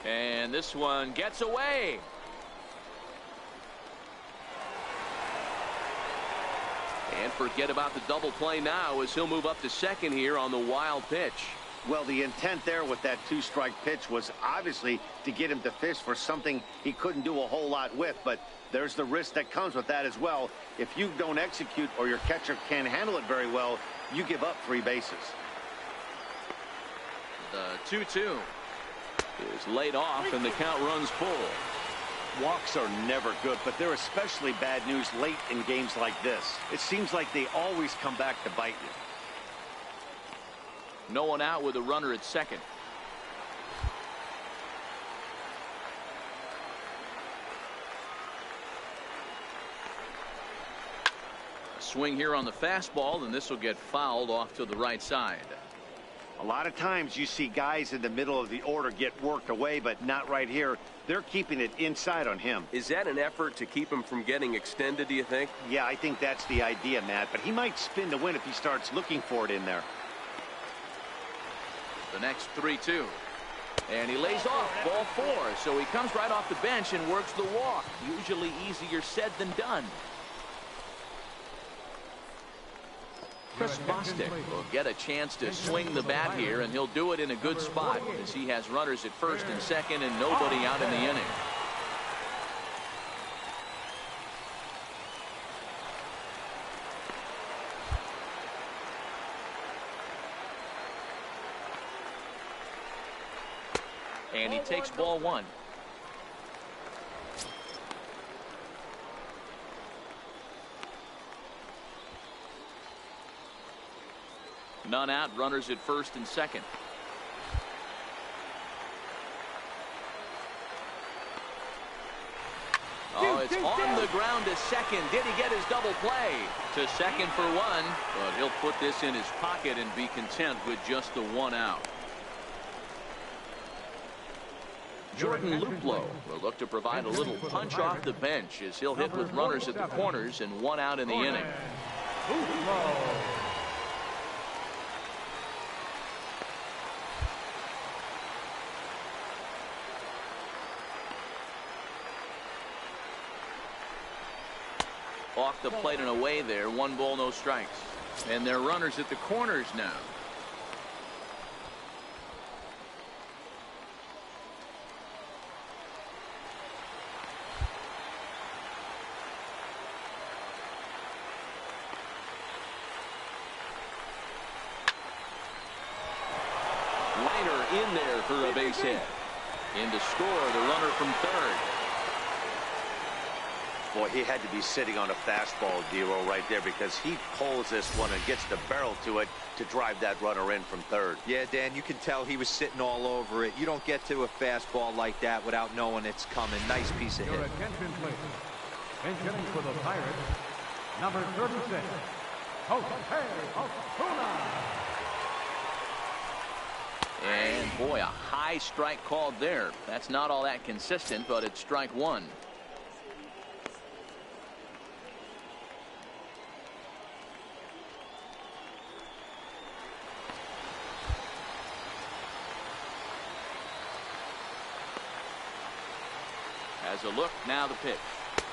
And this one gets away. And forget about the double play now as he'll move up to second here on the wild pitch. Well, the intent there with that 2-strike pitch was obviously to get him to fish for something he couldn't do a whole lot with, but there's the risk that comes with that as well. If you don't execute or your catcher can't handle it very well, you give up 3 bases. The 2-2 is laid off and the count runs full. Walks are never good, but they're especially bad news late in games like this. It seems like they always come back to bite you. No one out with a runner at second. A swing here on the fastball, and this will get fouled off to the right side. A lot of times you see guys in the middle of the order get worked away, but not right here. They're keeping it inside on him. Is that an effort to keep him from getting extended, do you think? Yeah, I think that's the idea, Matt, but he might spin to win if he starts looking for it in there. The next 3-2. And he lays off ball 4, so he comes right off the bench and works the walk. Usually easier said than done. Chris Bostic will get a chance to swing the bat here, and he'll do it in a good spot as he has runners at first and second and nobody out in the inning. And he takes ball 1. None out, runners at first and second. Oh, it's on the ground to second. Did he get his double play? To second for 1, but he'll put this in his pocket and be content with just the 1 out. Jordan Luplow will look to provide a little punch off the bench as he'll hit with runners at the corners and 1 out in the inning. Off the plate and away there. 1 ball, no strikes. And they're runners at the corners now. Liner in there for a base hit. In to score, the runner from third. Boy, he had to be sitting on a fastball, Dero, right there, because he pulls this one and gets the barrel to it to drive that runner in from third. Yeah, Dan, you can tell he was sitting all over it. You don't get to a fastball like that without knowing it's coming. Nice piece of hit. Your attention, please. Bench hitting for the Pirates, number 36, Jose Osuna. And boy, a high strike called there. That's not all that consistent, but it's strike 1. As a look, now the pitch.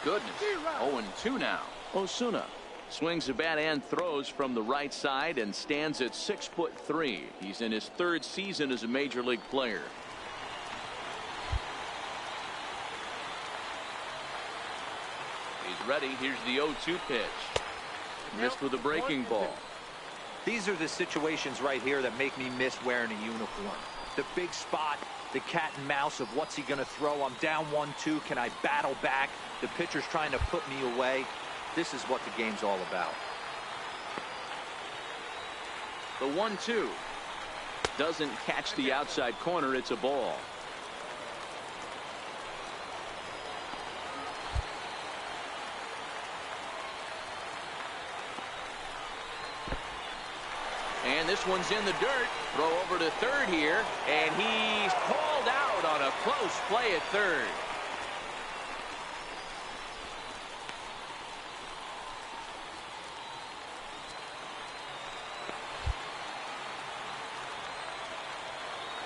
Goodness. 0-2 now. Osuna swings the bat and throws from the right side and stands at 6'3". He's in his 3rd season as a major league player. He's ready. Here's the 0-2 pitch. Missed with a breaking ball. These are the situations right here that make me miss wearing a uniform. the big spot, the cat and mouse of what's he going to throw. I'm down 1-2. Can I battle back? The pitcher's trying to put me away. This is what the game's all about. The 1-2 doesn't catch the outside corner. It's a ball. And this one's in the dirt. Throw over to third here, and he's called out on a close play at third.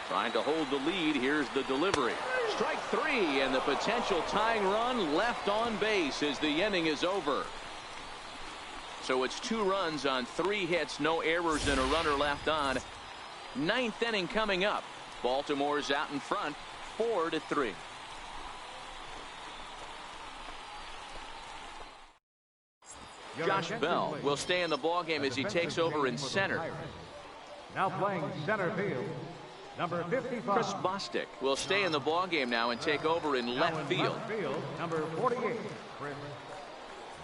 Trying to hold the lead. Here's the delivery. Strike three, and the potential tying run left on base as the inning is over. So it's 2 runs on 3 hits, no errors, and a runner left on. 9th inning coming up. Baltimore's out in front, 4-3. Josh Bell will stay in the ballgame as he takes over in center. Now playing center field, number 55. Chris Bostic will stay in the ballgame now and take over in left field. Number 48, Chris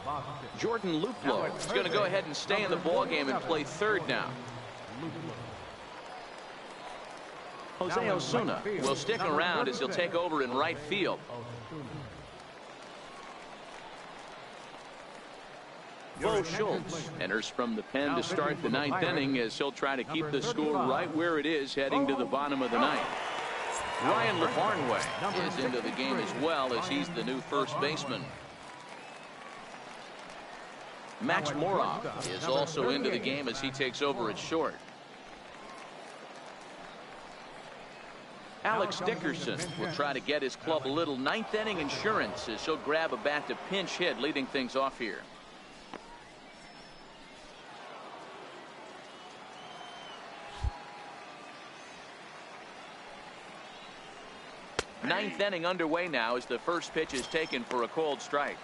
Bostic. Jordan Luplow is going to go ahead and stay in the ballgame and play third now. Jose Osuna will stick around as he'll take over in right field. Bo Schultz enters from the pen to start the 9th inning as he'll try to keep the score right where it is heading to the bottom of the 9th. Ryan LaFarnway is into the game as well as he's the new first baseman. Max Moroff is also into the game as he takes over at short. Alex Dickerson will try to get his club a little 9th inning insurance as he'll grab a bat to pinch hit, leading things off here. Ninth inning underway now as the first pitch is taken for a called strike.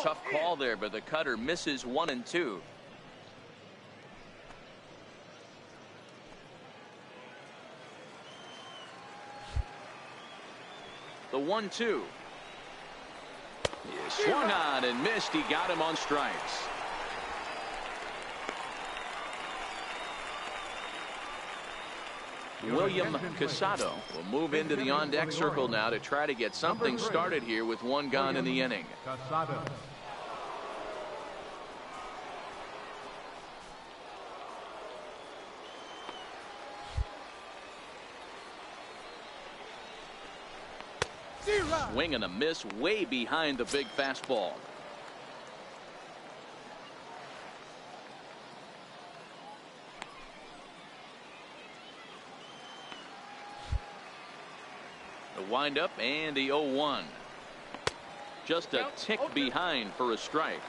Tough call there, but the cutter misses 1 and 2. The 1-2. He swung on and missed. He got him on strikes. William Casado will move into the on-deck circle now to try to get something started here with 1 gone in the inning. Swing and a miss way behind the big fastball. The windup and the 0-1. Just a tick behind for a strike.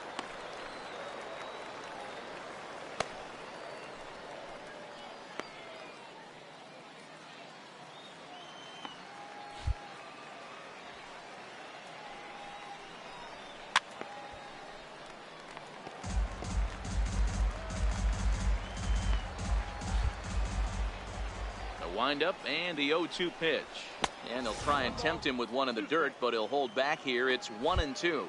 Windup and the 0-2 pitch, and they'll try and tempt him with one in the dirt, but he'll hold back here. It's 1-2.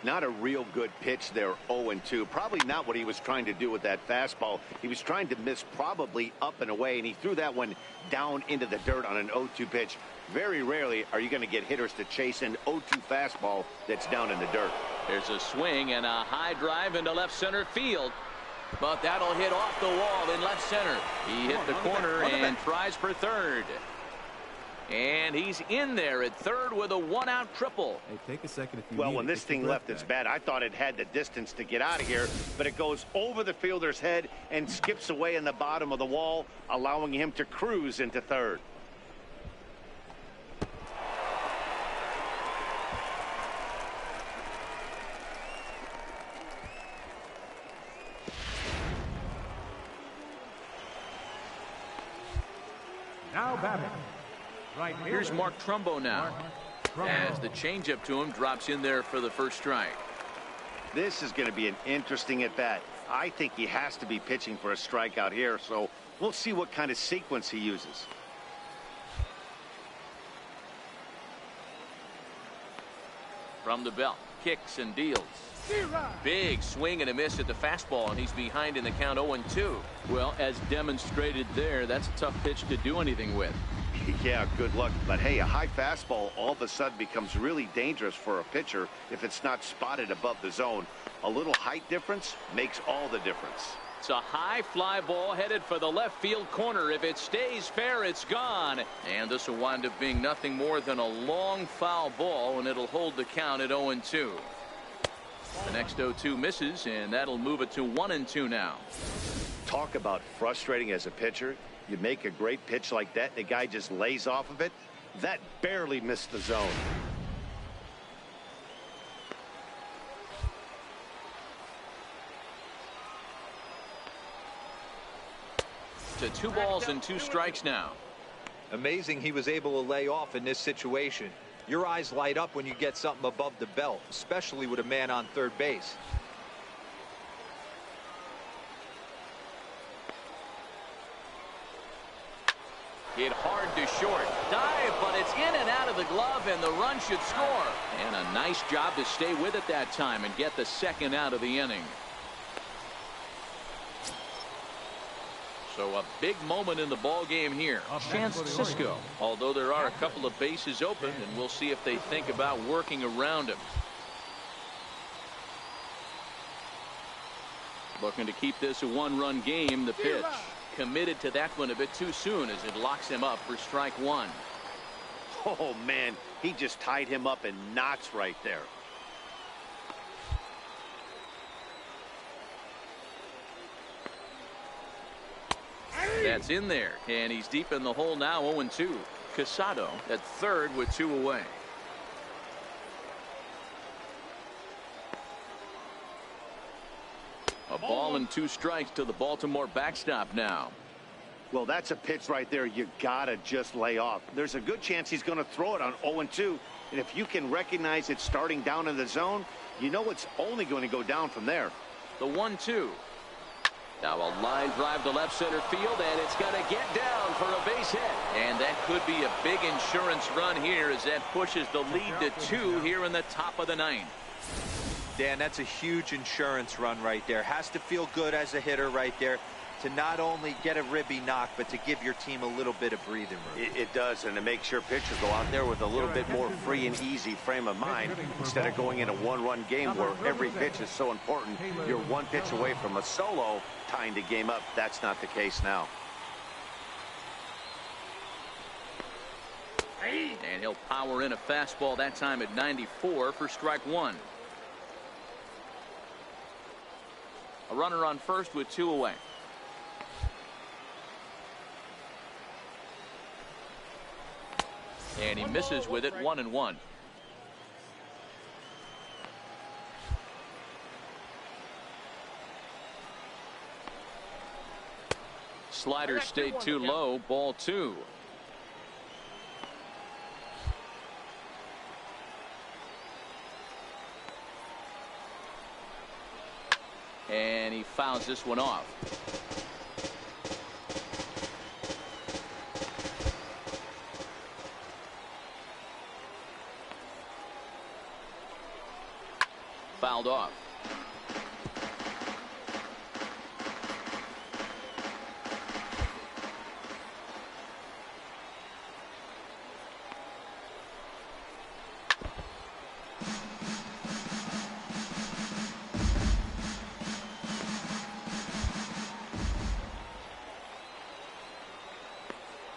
Not a real good pitch there. 0-2. Probably not what he was trying to do with that fastball. He was trying to miss probably up and away, and he threw that one down into the dirt on an 0-2 pitch. Very rarely are you going to get hitters to chase an 0-2 fastball that's down in the dirt. There's a swing and a high drive into left center field. But that'll hit off the wall in left center. He hit the corner and tries for third. And he's in there at third with a 1-out triple. Hey, take a second if you Well, when this thing left its bat, I thought it had the distance to get out of here, but it goes over the fielder's head and skips away in the bottom of the wall, allowing him to cruise into third. Now batting. Right fielder. Here's Mark Trumbo now. Trumbo. As the changeup to him drops in there for the first strike. This is going to be an interesting at-bat. I think he has to be pitching for a strikeout here, so we'll see what kind of sequence he uses. From the belt, kicks and deals. Big swing and a miss at the fastball, and he's behind in the count 0-2. Well, as demonstrated there, that's a tough pitch to do anything with. Yeah, good luck. But hey, a high fastball all of a sudden becomes really dangerous for a pitcher if it's not spotted above the zone. A little height difference makes all the difference. It's a high fly ball headed for the left field corner. If it stays fair, it's gone. And this will wind up being nothing more than a long foul ball, and it'll hold the count at 0-2. The next 0-2 misses, and that'll move it to 1-2 now. Talk about frustrating as a pitcher. You make a great pitch like that, and the guy just lays off of it. That barely missed the zone. To 2 balls and 2 strikes now. Amazing he was able to lay off in this situation. Your eyes light up when you get something above the belt, especially with a man on third base. Hit hard to short. Dive, but it's in and out of the glove, and the run should score. And a nice job to stay with it that time and get the second out of the inning. So a big moment in the ball game here. Chance Cisco, although there are a couple of bases open, and we'll see if they think about working around him. Looking to keep this a 1-run game. The pitch committed to that one a bit too soon as it locks him up for strike 1. Oh man, he just tied him up in knots right there. That's in there, and he's deep in the hole now. 0-2. Casado at third with 2 away. A ball and 2 strikes to the Baltimore backstop now. Well, that's a pitch right there you gotta just lay off. There's a good chance he's going to throw it on 0-2, and if you can recognize it starting down in the zone, you know it's only going to go down from there. The 1-2. Now a line drive to left center field, and it's going to get down for a base hit. And that could be a big insurance run here as that pushes the lead to 2 here in the top of the 9th. Dan, that's a huge insurance run right there. Has to feel good as a hitter right there to not only get a ribby knock, but to give your team a little bit of breathing room. It does, and it makes your pitcher go out there with a little bit more free and easy frame of mind instead of going in a 1-run game where every pitch is so important. You're 1 pitch away from a solo tying the game up. That's not the case now. And he'll power in a fastball that time at 94 for strike 1. A runner on first with 2 away. And he misses with it. 1-1. Slider stayed too low. Ball 2. And he fouls this one off. Fouled off.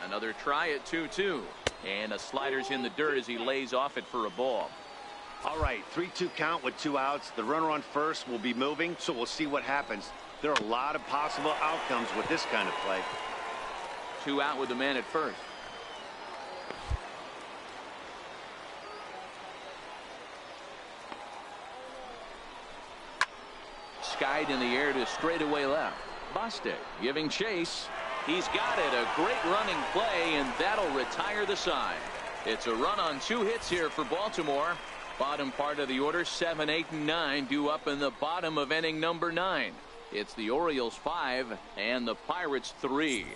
Another try at 2-2. And a slider's in the dirt as he lays off it for a ball. All right, 3-2 count with 2 outs. The runner on first will be moving, so we'll see what happens. There are a lot of possible outcomes with this kind of play. 2 out with the man at first. Skied in the air to straightaway left. Bostic giving chase. He's got it. A great running play, and that'll retire the side. It's a run on 2 hits here for Baltimore. Bottom part of the order, 7, 8, and 9 due up in the bottom of inning number 9. It's the Orioles 5 and the Pirates 3.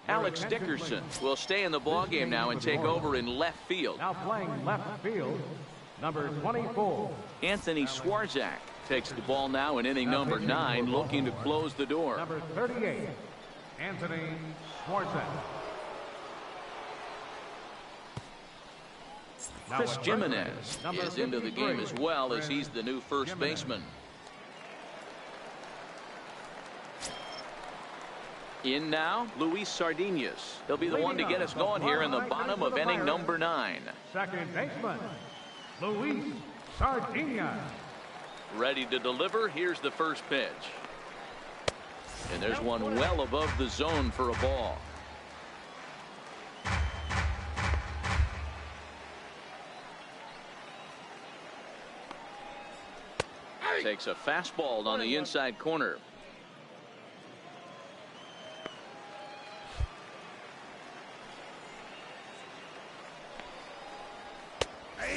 Alex Dickerson will stay in the ballgame now and take over in left field. Now playing left field, number 24. Anthony Swarzak takes the ball now in inning number 9, looking to close the door. Number 38, Anthony Swarzak. Chris Jimenez is into the game as well, as he's the new first baseman. In now, Luis Sardinas. He'll be the one to get us going here in the bottom of inning number 9. Second baseman, Luis Sardinas. Ready to deliver. Here's the first pitch. And there's one well above the zone for a ball. Takes a fastball on the inside corner.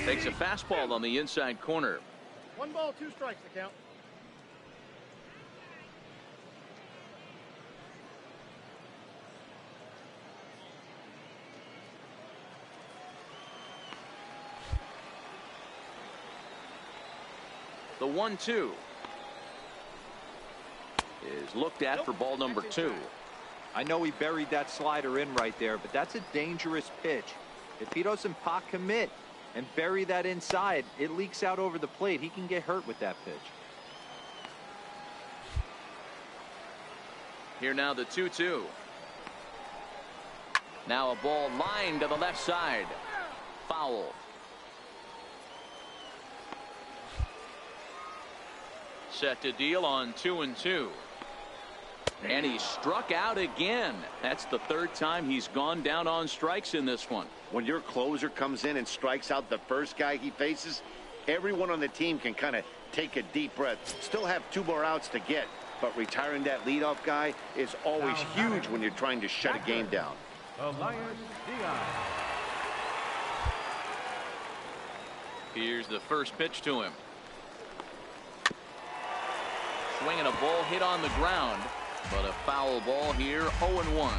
Takes a fastball on the inside corner. 1 ball, 2 strikes to count. The 1-2 is looked at for ball number 2. I know he buried that slider in right there, but that's a dangerous pitch. If he doesn't pot commit and bury that inside, it leaks out over the plate. He can get hurt with that pitch. Here now the 2-2. Now a ball lined to the left side. Foul. Set to deal on 2-2. And he struck out again. That's the 3rd time he's gone down on strikes in this one. When your closer comes in and strikes out the first guy he faces, everyone on the team can kind of take a deep breath. Still have 2 more outs to get, but retiring that leadoff guy is always huge when you're trying to shut a game down. Here's the first pitch to him. Swinging a ball hit on the ground, but a foul ball here, 0-1.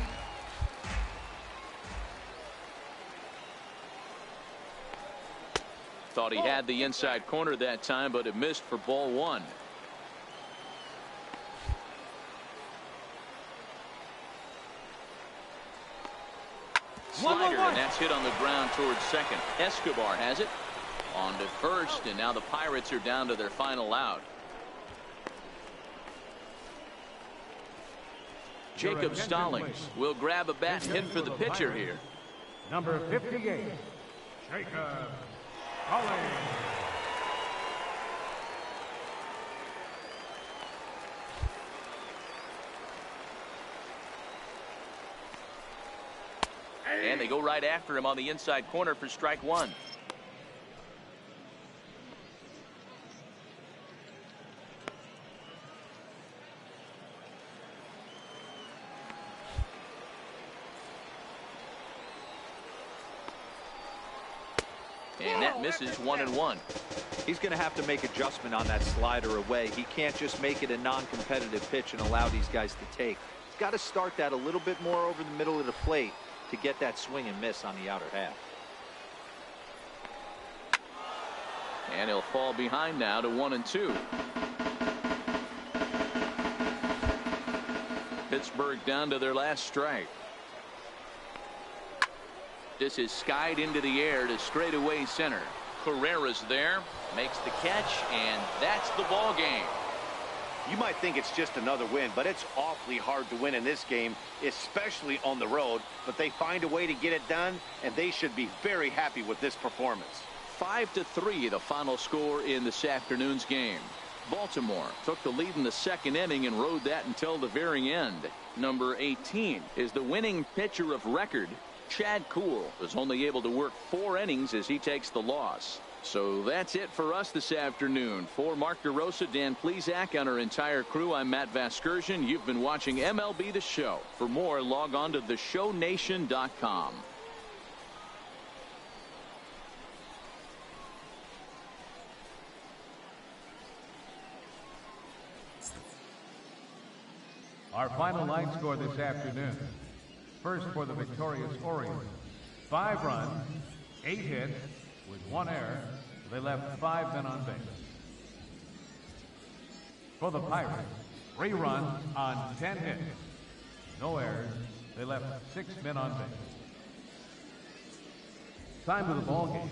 Thought he had the inside corner that time, but it missed for ball 1. Slider, and that's hit on the ground towards second. Escobar has it. On to first, and now the Pirates are down to their final out. Jacob Stallings will grab a bat and hit for the pitcher here. Number 58, Jacob Stallings. And they go right after him on the inside corner for strike 1. And that misses 1-1. He's going to have to make adjustment on that slider away. He can't just make it a non-competitive pitch and allow these guys to take. He's got to start that a little bit more over the middle of the plate to get that swing and miss on the outer half. And he'll fall behind now to 1-2. Pittsburgh down to their last strike. This is skied into the air to straightaway center. Carrera's there, makes the catch, and that's the ball game. You might think it's just another win, but it's awfully hard to win in this game, especially on the road. But they find a way to get it done, and they should be very happy with this performance. 5-3 the final score in this afternoon's game. Baltimore took the lead in the 2nd inning and rode that until the very end. Number 18 is the winning pitcher of record. Chad Kuhl was only able to work 4 innings as he takes the loss. So that's it for us this afternoon. For Mark DeRosa, Dan Plesac, and our entire crew, I'm Matt Vasgersian. You've been watching MLB The Show. For more, log on to theshownation.com. Our final line score this afternoon. First for the victorious Orioles. 5 runs, 8 hits, with 1 error. They left 5 men on base. For the Pirates, 3 runs on 10 hits. No errors. They left 6 men on base. Time of the ball game.